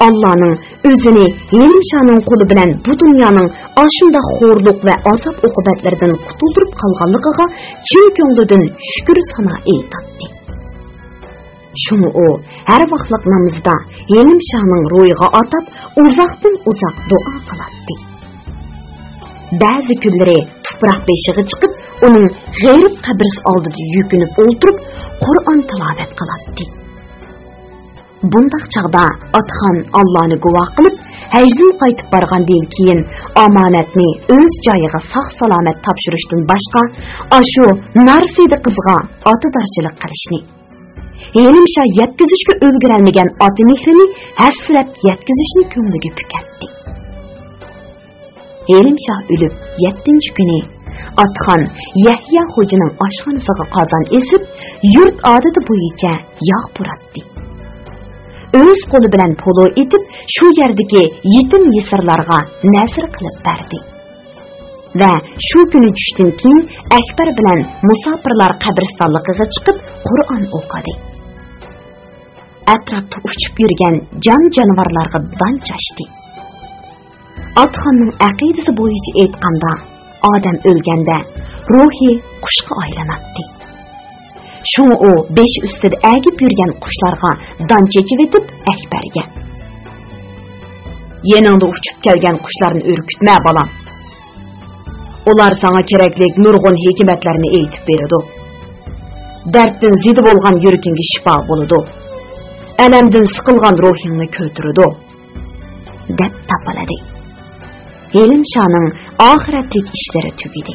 Allohning o'zini Elimshaning qo'li bilan bu dunyoning ashunda xo'rliq va azob oqibatlaridan qutuldirib qolganligiga chin ko'nglidan shukr sano aytadi. Shuni u har vaqtlik namozda Elimshaning ro'yiga atab uzoqdan uzoq duo qiladi. Ba'zi kunlari tuproq beshiga chiqib, uning g'ayrib qabrisi oldida yukinib o'ltirib, Qur'on tilovat qiladi. Bundaq chaqda otxon Allohni guvoh qilib, hajdan qaytib borgandan keyin omonatni o'z joyiga sog'-salomat topshirishdan boshqa, ashu narsida qizga otadarchilik qilishni, Elimsha yetkazishga ulgurolmagan ota mehrini hasrat yetkazishni ko'ngliga pukatdi. Elimsha o'lib 7-kuni otxon Yahya xo'janing oshxonasiga qozon esib, yurt odati bo'yicha yog' puratdi. O'z qo'li bilan polo etib, shu yerdagi yetim yesirlarga nasr qilib berdi. Va shu kuni tushdan keyin Akbar bilan musofirlar qabristonligiga chiqib Qur'on o'qidi. Atrofda uchib yurgan jon-jonivorlarga don chashdi. Otxonning aqidasi bo'yicha aytganda, odam o'lganda ruhi qushga aylanadi. Shuni u besh ustida agib yurgan qushlarga don chechib etib Akbarga: "Yeningda uchib kelgan qushlarni urkitma, bolam. Ular sana keraklik nurg'un hikmatlarni aytib beradi. Darddan zidi bo'lgan yuragingga shifo bo'ladi. Alamdan siqilgan ruhingni ko'taradi. deb topiladi. Elim Şah'ның ahiretlik işleri tügedi.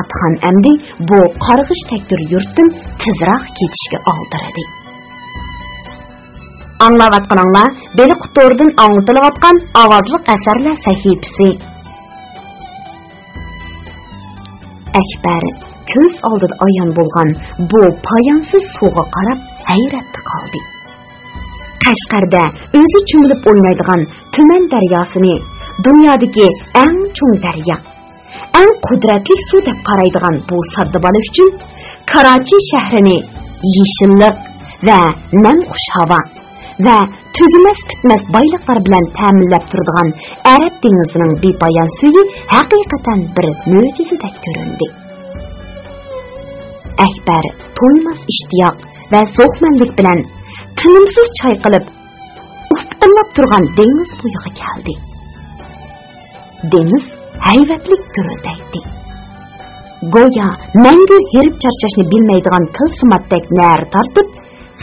Atxan əmdi bu qarğış təkdir yurtdan tezroq ketishga aldırdı. Anlavatqanыңlar beli qutordan anlatılayotgan ovozliq asarlar sahifasi. Akbar ko'z oldida ayon bo'lgan bu poyonsiz suvga qarab hayratda qoldi. Qashqarda o'zi cho'milib o'ynaydigan Tuman daryosini dunyodagi eng cho'ng daryo, eng qudratli suv deb qaraydigan bu sodda bola uchun Karachi shahrini yeshillik va namxush havo va tugimas bitmas boyliqlar bilan ta'minlab turadigan Arab dengizining bepoyon suvi haqiqatan bir mo'jizadek ko'rindi. Akbar to'ymas ishtiyoq va zo'xmanlik bilan tinimsiz chayqalib ufqillab turgan dengiz bo'yiga keldi. Dengiz hayvatlik gurildaydi. Go'yo mangu herib charchashni bilmaydigan tilsimatdek nar tortib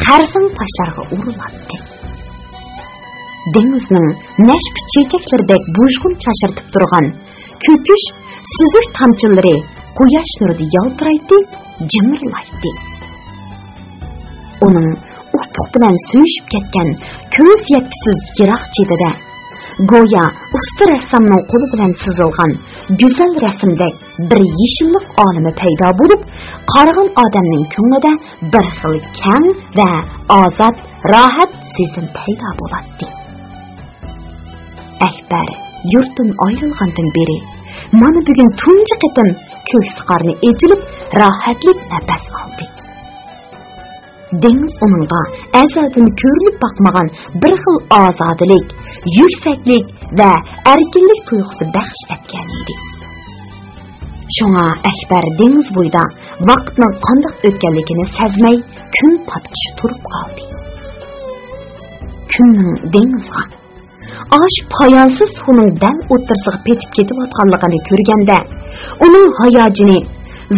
xarsang toshlarga urilatdi. Dengizning nashp chechaklaridek bujg'un chashirtib turgan ko'kish suzuk tomchilari quyosh nurida yaltiraydi, jimirlaydi. Uning ufq bilan suyishib ketgan ko'z yetkisiz yiroq chetida go'yo usta rassomning qo'li bilan chizilgan go'zal rasmdek bir yeshillik olimi paydo bo'lib, qaragan odamning ko'nglida bir xil kang va ozod, rohat sezim paydo bo'ladi. Akbar yurtdan ayrilgandan beri mana bugun tunji qitim ko'ksi qarni ejilib rohatlik nafas oldi. Dengiz onunğa azaldan ko'rilib bakmagan bir xil ozodlik, yüksəklik və erkinlik tuyğusu bəxş etgan edi. Şuna Akbar dengiz boyda vaqtning qanday o'tganligini sezmay kun patqish turib qoldi. Kunning dengizga aş poyonsiz suvning dam o'tirsig'i petib ketayotganligini ko'rganda uning hayojini,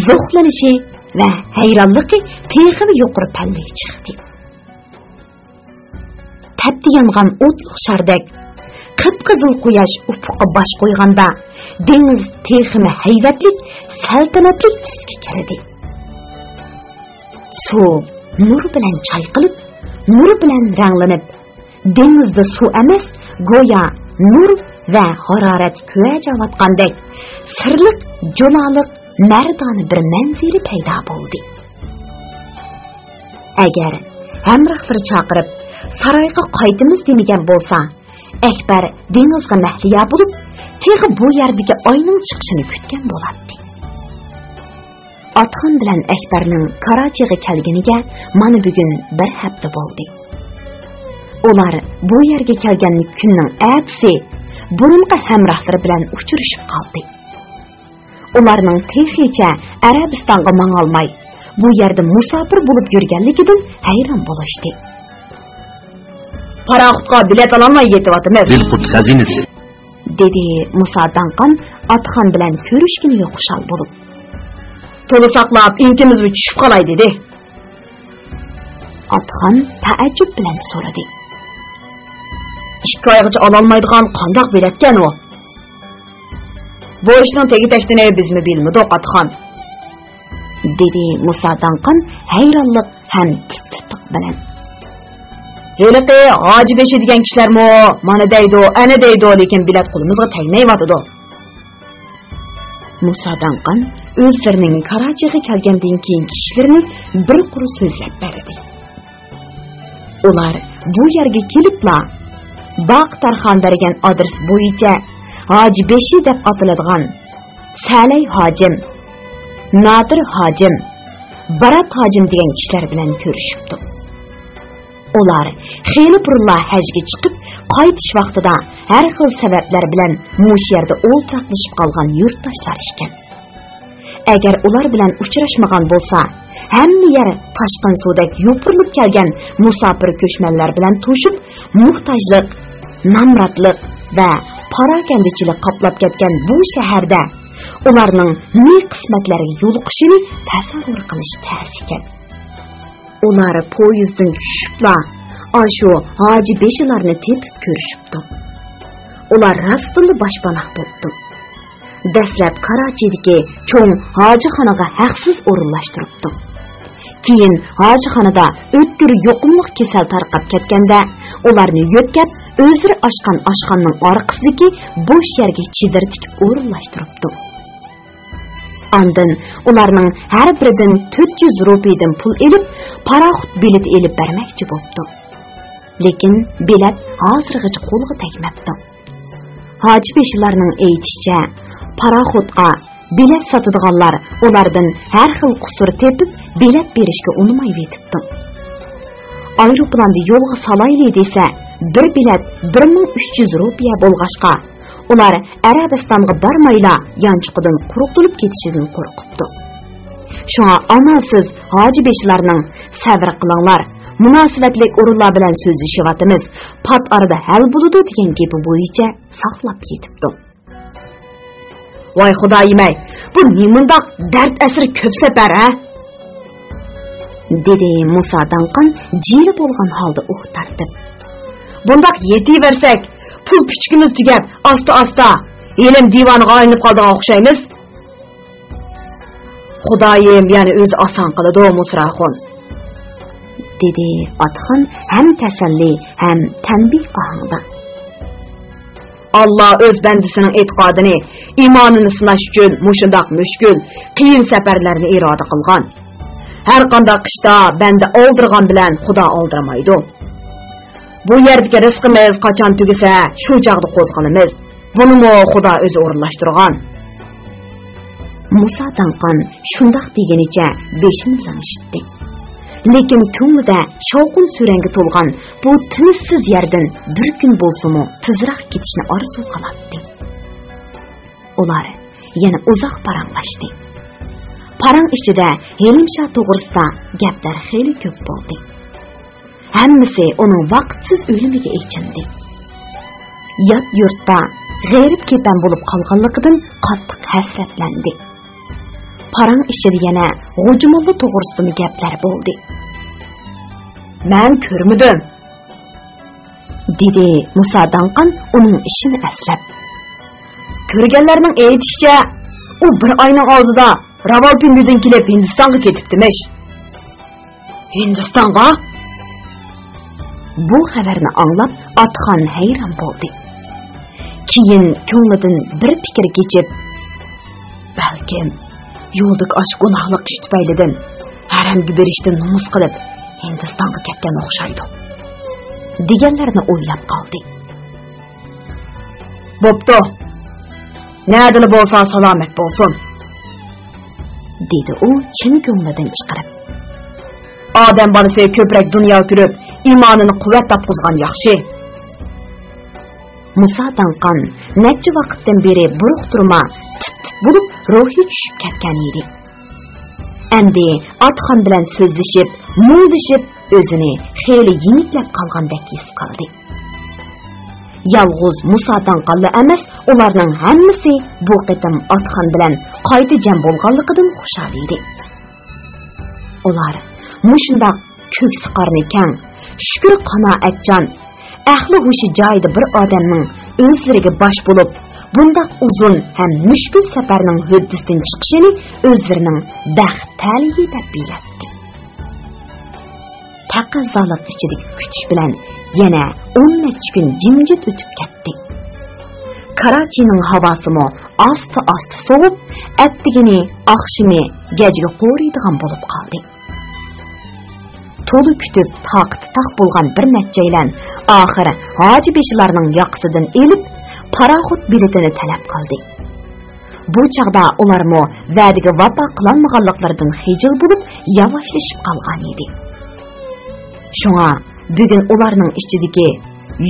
zo'xlanishi ve hayranlığı tehimi yuqori pallaga chiqdi. Tapdi yangan o'tliq shardek qip-qizil quyosh ufqqa bosh qo'yganda dengiz tehimi hayvatlik, saltanatli tusga kirdi. Suv nur bilan chayqalib, nur bilan ranglanib, dengizda suv emas, go'yo nur va harorat ko'ajayotgandek sirliq, jo'laliq mardona bir manzara paydo bo'ldi. Agar hamrohlar chaqirib saroyga qaytimiz demagan bo'lsa, Akbar dengizga mahliyo bo'lib, teg'i bu yerdagi oyning chiqishini kutgan bo'ladi. Atxon bilan Akbarning Karachiga kelganiga mana bugun bir hafta bo'ldi. Ular bu yerga kelgan kunning ertasi burunqi hamrohlari bilan uchrashib qoldi. Ularning texicha Arabistonga mangolmay, bu yerda musofir bo'lib yurganligidan hayron bo'lishdi. Paraxutga bilet ololmay yetyapmiz. Dilqut xazinasi, dedi Musa Danqan Atxon bilan ko'rishganiga xushal bo'lib. To'la saqlab inkimizga tushib qolay dedi. Atxon taajjub bilan so'radi. 2 oygacha ololmaydigan qandoq biletkan u? Bu ishning tegi-taktini bizmi bilmadik Atxon, dedi Musa Danqan hayronlik ham tittiq bilan. Heliqi Hoji Beshi degan kishilarmi mana deydi, ana deydi, lekin bilet qo'limizga tegmayotdi. Musa Danqan o'zlarining Karachiga kelgandan keyin kishilarni bir quru so'zlab berdi. Ular bu yerga kelibla Baq Tarxon bergan adres bo'yicha Hoji Beshi deb ataladigan Salay hojim, Nodir hojim, Barat hojim degan kishilar bilan ko'rishibdi. Ular xeyli burunla hajga chiqib, qaytish vaqtida har xil sabablar bilan mush yerda o'ltiraqlashib qolgan yurtdoshlar ekan. Agar ular bilan uchrashmagan bo'lsa, hamma yer toshqin suvdek yopirilib kelgan musofir ko'chmanlar bilan to'shib, muhtojlik, namratlik va parakandichilik qoplab ketgan bu shaharda ularning ne qismatlarga yo'liqishini tasavvur qilish tez ekan. Ular poyezddan tushibla ashu Hoji beshilarni tepib ko'rishibdi. Ular rostini boshpanoq bo'ldi. Dastlab Karachidagi cho'ng hojixonaga haqsiz o'rinlashtiribdi. Keyin hojixonada o'tkir yo'qimliq kasal tarqab ketganda, ularni yo'tkab o'zlari ochgan oshxonaning orqasidagi bo'sh yerga chidir tikib o'rinlashtiribdi. Ondan ularning har biridan 400 rupiyadan pul elib, paraxut bilet elib bermoqchi bo'ldi. Lekin bilet hozirgacha qo'lga tegmabdi. Hoji beshilarning aytishicha, paraxutga bilet sotadiganlar ulardan har xil qusur tepib bilet berishga unamay yetibdi. Aeroplanda yo'lga salayli desa, bir bilet 1300 rupiya bo'lg'ashqa, ular Arabistonga barmayla yanchiqidan quruqtilib ketishidan qo'rqibdi. Shunga amalsiz hoji beshilarning sabr qilinglar, munosabatli o'rinlar bilan so'zlashyapmiz, pat arada hal bo'ladi degan gapi bo'yicha saqlab yetibdi. Voy xudoyim-ey, bu nimundaq dard asri ko'p safar ha? Dedi Musa Danqan jili bo'lgan holda o'xtartib. Bundaq yetiversak, pul kuchimiz tugab, asta-asta elim divoniga aylanib qoldigan o'xshaymiz. Xudoyim yana o'zi oson qiladi Musraxon. Dedi Atxon ham tasalli, ham tanbih ohangda. Allah öz bandisining e'tiqodini, iymonini sinash uchun mushundoq mushkul, qiyin safarlarni iroda qilgan. Har qanday qishda banda oldirgan bilan Xudo oldirmaydi. Bu yerdagi rizqimiz qachon tugasa, shu chaqda qo'zg'alamiz. Buni mo Xudo o'zi o'rinlashtirgan. Musa Danqan shundoq degenicha beshini langishdi. Lekin ko'nglida shovqin suranga to'lgan bu tinimsiz yerdan bir kun bo'lsa-mu tezroq ketishni orzu qiladi. Ular yana uzoq paranglashdi. Parang ichida Helimsha to'g'risida gaplar xeyli ko'p bo'ldi. Hammasi uning vaqtsiz o'limiga echindi. Yot yurtda g'ayrib ketan bo'lib qolganligidan qattiq hasratlandi. Parang ichida yana g'ujumulli to'g'risida gaplar bo'ldi. Men ko'rmadim, dedi Musa Danqan uning ishini aslab. Ko'rganlarning aytishicha, u bir oyning oldida Ravalpindidan kelib Hindistonga ketibdimish. Hindistonga? Bu xabarni anglab Atxon hayron bo'ldi. Keyin ko'nglidan bir fikr kechib, balkim yo'ldagi osh gunohlik ish tufaylidan haramga berishdan nomus qilib Hindistonga ketgan o'xshaydi, deganlarni o'ylab qoldi. Bo'pti. Nadil bo'lsa salomat bo'lsin, dedi u chin ko'nglidan chiqarib. Odam bolasi ko'proq dunyo ko'rib, iymonini quvvat topqizgan yaxshi. Musa Danqan necha vaqtdan beri buruq turma bo'lib ruhi tushib ketgan edi. Endi Atxon bilan so'zlashib, muldishib o'zini xeyli yeniklab qolgandek his qildi. Yalg'iz Musa Danqonla emas, ularning hammasi bu qitim Atxon bilan qayta jam bo'lganligidan xushal edi. Ular mushundoq ko'ksi qarni kang, shukr qanoatchan, ahli hushi joyida bir odamning o'zlariga bosh bo'lib, bundaq uzun ham mushkul safarning huddisidan chiqishini o'zlarining baxt taliyi deb biladi. Taqozolik ichidagi kutish bilan yana 10 kun jimjit o'tib ketdi. Karachining havosimi asta-asta sovib, attigini oqshimi gajga qo'riydigan bo'lib qoldi. To'li kutib taq bo'lgan bir nechaylan oxiri hoji beshilarning yoqsidan elib paraxut biletini talab qildi. Bu chaqda ularmo va'daga vafo qilolmaganliklaridan xijil bo'lib yavaşlashib qolgan edi. Shunga bugun ularning ichidagi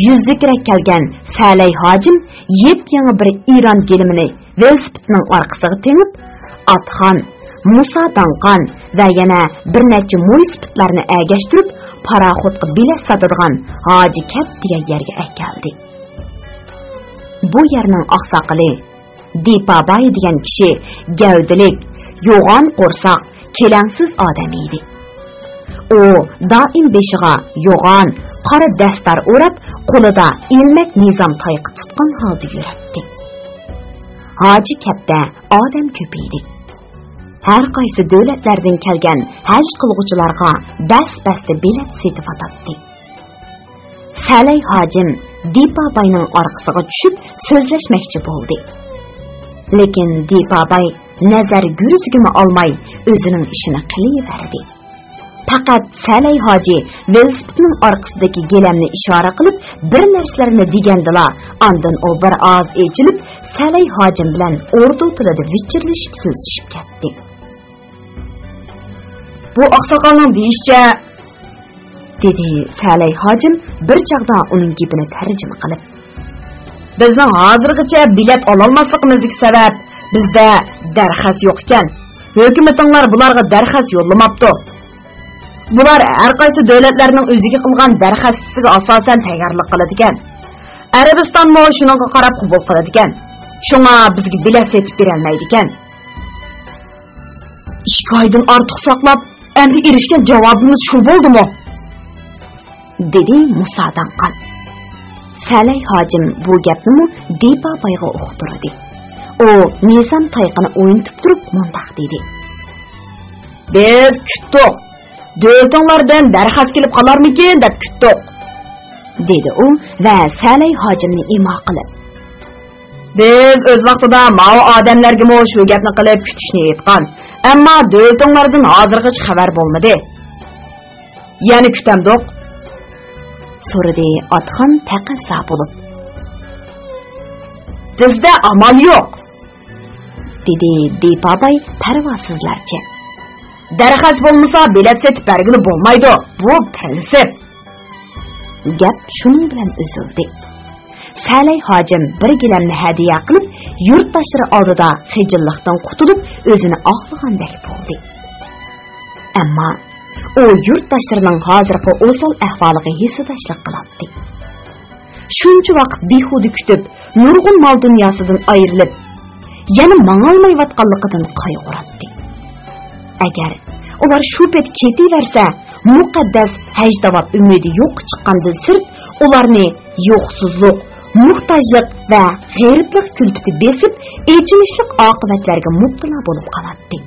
yuzlikrak kelgan Salay hojim yep-yangi bir Iron gelimini velosipedning orqasiga tengib, Atxon, Musa Danqan va yana bir necha mo'ysipitlarni agashtirib, paraxutga bilet sotadigan Hoji Kat degan yerga keldi. Bu yerning oqsoqili Dipabay degan kishi gavdilik, yo'g'on qo'rsoq, kelansiz odam edi. U doim beshiga yo'g'on, qora dastar o'rab, qo'lida ilmak nizam tayiqi tutgan holda yuribdi. Hoji katta odam ko'p edi. Har qaysi davlatlardan kelgan haj qilguvchilarga bas-basda bilet setib atadi. Salay hojim Dipabayning orqasiga tushib so'zlashmoqchi bo'ldi. Lekin Dipabay nazar guruzgimi olmay o'zining ishini qilaverdi. Faqat Salay hoji velosipedning orqasidagi gelamni ishora qilib bir narsalarni degandila, ondan u bir oz echilib Salay hojim bilan urdu tilida vichirlashib so'zlashib ketdi. Bu oqsoqolning deyishcha, dedi Salay hojim bir chaqda uning gapini tarjima qilib. Bizning hozirgacha bilet ololmasligimizning sabab bizda darxas yo'q ekan. Hukumatinglar bularga darxas yo'llamabdi. Bular har qaysi davlatlarning o'ziga qilgan darxasiga asosan tayyorlik qiladi ekan. Arabistonmo shunga qarab qabul qiladi ekan. Shunga bizga bilet setib bera olmaydi ekan. 2 oydan ortiq saqlab, endi erishgan javobimiz shu bo'ldimi? dedi Musa Danqal. Salay hojim bu gapni Dipabayga uqtirdi. U nizam tayiqini o'yintib turib mundaq dedi. Biz kutdik. Davlatlardan darxas kelib qolarmikin deb kutdik, dedi u va Salay hojimni imo qilib. Biz o'z vaqtida ma'o odamlarga mo shu gapni qilib kutishni aytgan, ammo davlatlardan hozirgacha xabar bo'lmadi. Yana kutamdik, so'radi Otxon taqasa bo'lib. Bizda amal yo'q, dedi Dipabay parvosizlarcha. Darxas bo'lmasa bilet setib bergili bo'lmaydi. Bu prinsip. Gap shuning bilan uzildi. Salay hojim bir gilamni hadiya qilib, yurtdoshlari oldida xijillikdan qutulib, o'zini oqlagandek bo'ldi. Ammo u yurtdoshlarining hozirgi o'sal ahvoliga hisobdashlik qiladi. Shuncha vaqt behuda kutib, nurg'un mol dunyosidan ayrilib, yana mangolmayotganligidan qayg'uradi. Agar ular shu pet ketaversa, muqaddas hajdavob umidi yo'q chiqqandan sirt ularni yo'qsizlik, muhtojlik va g'ayriblik kulpiti besib, echinishlik oqibatlarga mubtalo bo'lib qoladi.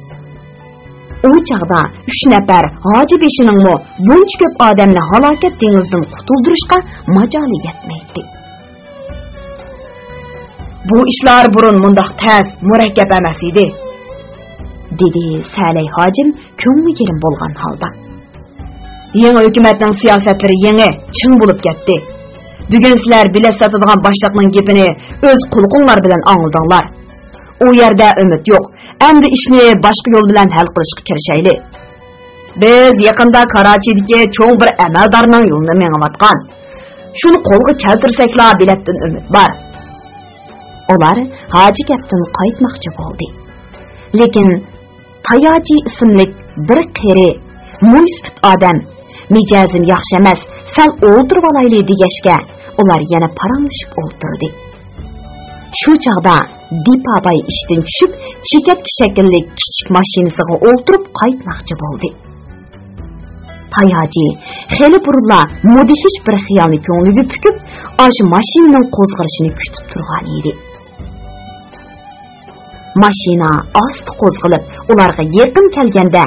U chaqda 3 nafar hoji beshiningmi buncha ko'p odamni halokat dengizidan qutuldirishga majoli yetmaydi. Bu ishlar burun mundaq tez, murakkab emas edi, dedi Salay hojim ko'ngli yerim bo'lgan holda. Yangi hukumatning siyosatlari yangi, chin bo'lib ketdi. Bugun sizlar bilet sotadigan boshliqning gapini o'z qulqinglar bilan angladinglar. U yerda umid yo'q. Endi ishni boshqa yo'l bilan hal qilishga kirishayli. Biz yaqinda Karachidagi cho'ng bir amaldorning yo'lini mengayotgan. Shuni qo'lga keltirsakla biletdan umid bor. Ular hoji gapdan qaytmoqchi bo'ldi. Lekin Tayoji ismli bir qeri, munisbit odam, mijozim yaxshi emas, sal o'ldirib olayli degashga, ular yana paranglashib o'ltirdi. Shu chaqda Dipabay ishdan tushib, chekatki shaklli kichik mashinasiga o'ltirib qaytmoqchi bo'ldi. Tayoji xeli burla mudihish bir xiyolni ko'ngliga pukib, osh mashinaning qo'zg'alishini kutib turgan edi. Mashina osti qo'zg'alib, ularga yaqin kelganda,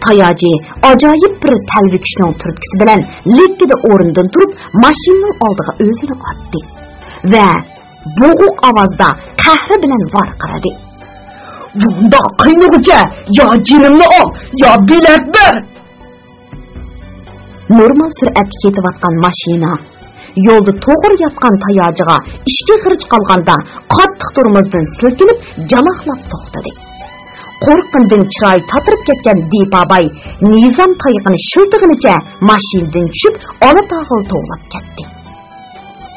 Tayoji ajoyib bir talvi kuchning turtkisi bilan lekkida o'rnidan turib, mashinaning oldiga o'zini otdi va bo'g'uq ovozda qahri bilan varqiradi. Bunda qiynug'icha, yo jinimni ol, yo bilet ber. Normal sur'atda ketayotgan mashina yo'lda to'g'ri yotgan Tayojiga ishga xirj qolganda qattiq turmizdan silkinib, jaloqlab to'xtadi. Qo'rqindan chiroy tatirib ketgan Dipabay nizam tayiqini shiltig'inicha mashinadan tushib, ola-tog'il to'g'lab ketdi.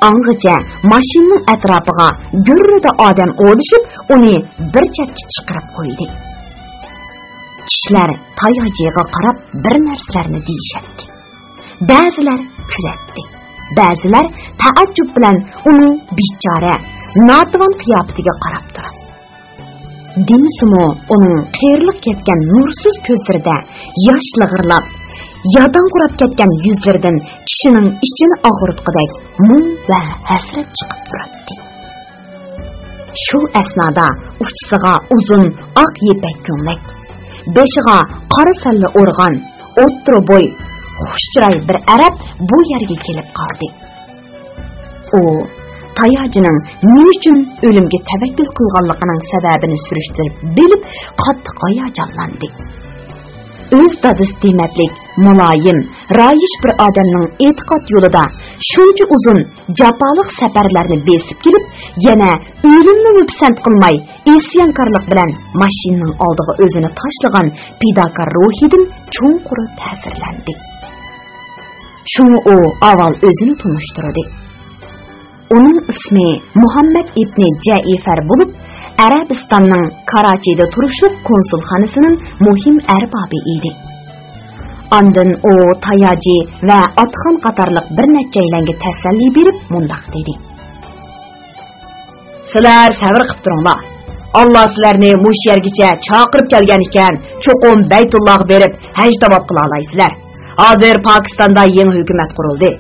Ang'icha mashinaning atrofiga gurrida odam o'lishib, uni bir chetga chiqarib qo'ydi. Kishilar Tayojiga qarab bir narsalarni deyishadi. Ba'zilar kuladi. Ba'zilar taajjub bilan uning bechora, notavon qiyofatiga qarab turadi. Demisimi onun qeyrilib ketgan nursiz ko'zlarida yosh lig'irlab, yodong'irab ketgan yuzlaridan kishining ichini og'ritqidek mung va hasrat chiqib turadi. Shu asnoda uchisiga uzun oq yepak ko'ylak, beshiga qora salla o'rg'an, o'ttiri bo'y, xushchiroy bir arab bu yerga kelib qoldi. U tayojining nima uchun o'limga tavakkul qilganligining sababini surishtirib bilib, qattiq hayajonlandi. O'z dadis dematlik, muloyim, royish bir odamning e'tiqod yo'lida shuncha uzun jafoliq safarlarni besib kelib, yana o'limni pisand qilmay, isyankorlik bilan mashinaning oldiga o'zini tashlagan pidokor ruhidan cho'nqur ta'sirlandi. Shuni u avval o'zini tunishtirdi. Uning ismi Muhammad ibn Jaifar bo'lib, Arabistonning Karachida turishli konsulxonasining muhim arbobi edi. Ondan u Tayoji va Otxon qatorliq bir nechaylarga tasalli berib mundaq dedi. Sizlar sabr qilib turinglar. Alloh sizlarni mush yergacha chaqirib kelgan ekan, cho'qim Baytullohga berib haj tavob qila olaysizlar. Hozir Pokistonda yangi hukumat qurildi.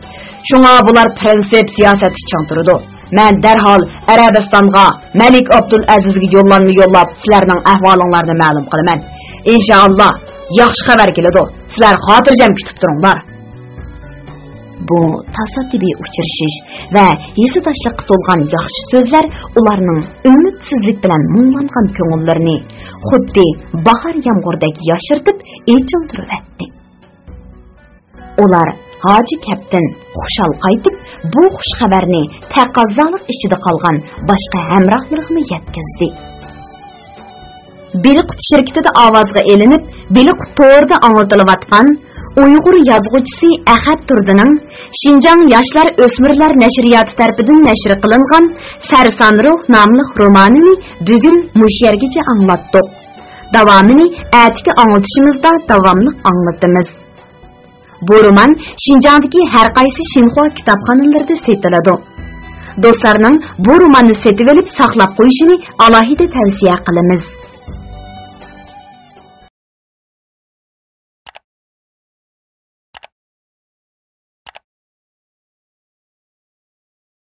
Shunga bular prinsip siyosati chang turadi. Men darhol Arabistonga Malik Abdul Azizga yo'llanma yo'llab, sizlarning ahvolinglarni ma'lum qilaman. Inshaalloh yaxshi xabar keladi. Sizlar xotirjam kutib turinglar. Bu tasodifiy uchrashish va yesitashliqqa to'lgan yaxshi so'zlar ularning umidsizlik bilan munglangan ko'ngillarini xuddi bahor yomg'irdak yashirtib, echintiribdi. Ular Hoji Kaptan xushal qaytib, bu xush xabarni taqozolik ichida qolgan boshqa hamrohlarga yetkazdi. Beliqut shirkatida ovozga elinib, Beliqut to'rda anglatilayotgan Uyg'ur yozuvchisi Ahad Turdining Xinjiang yoshlar o'smirlar nashriyoti tarafidan nashr qilingan Sarson ruh nomli romanini bugun mush yergacha anglatdik. Davomini atigi anglatishimizda davomli anglatamiz. Bu roman Xinjiangdagi har qaysi Xinhua kitobxonalarida sotiladi. Do'stlarning bu romanni setib olib saqlab qo'yishini alohida tavsiya qilamiz.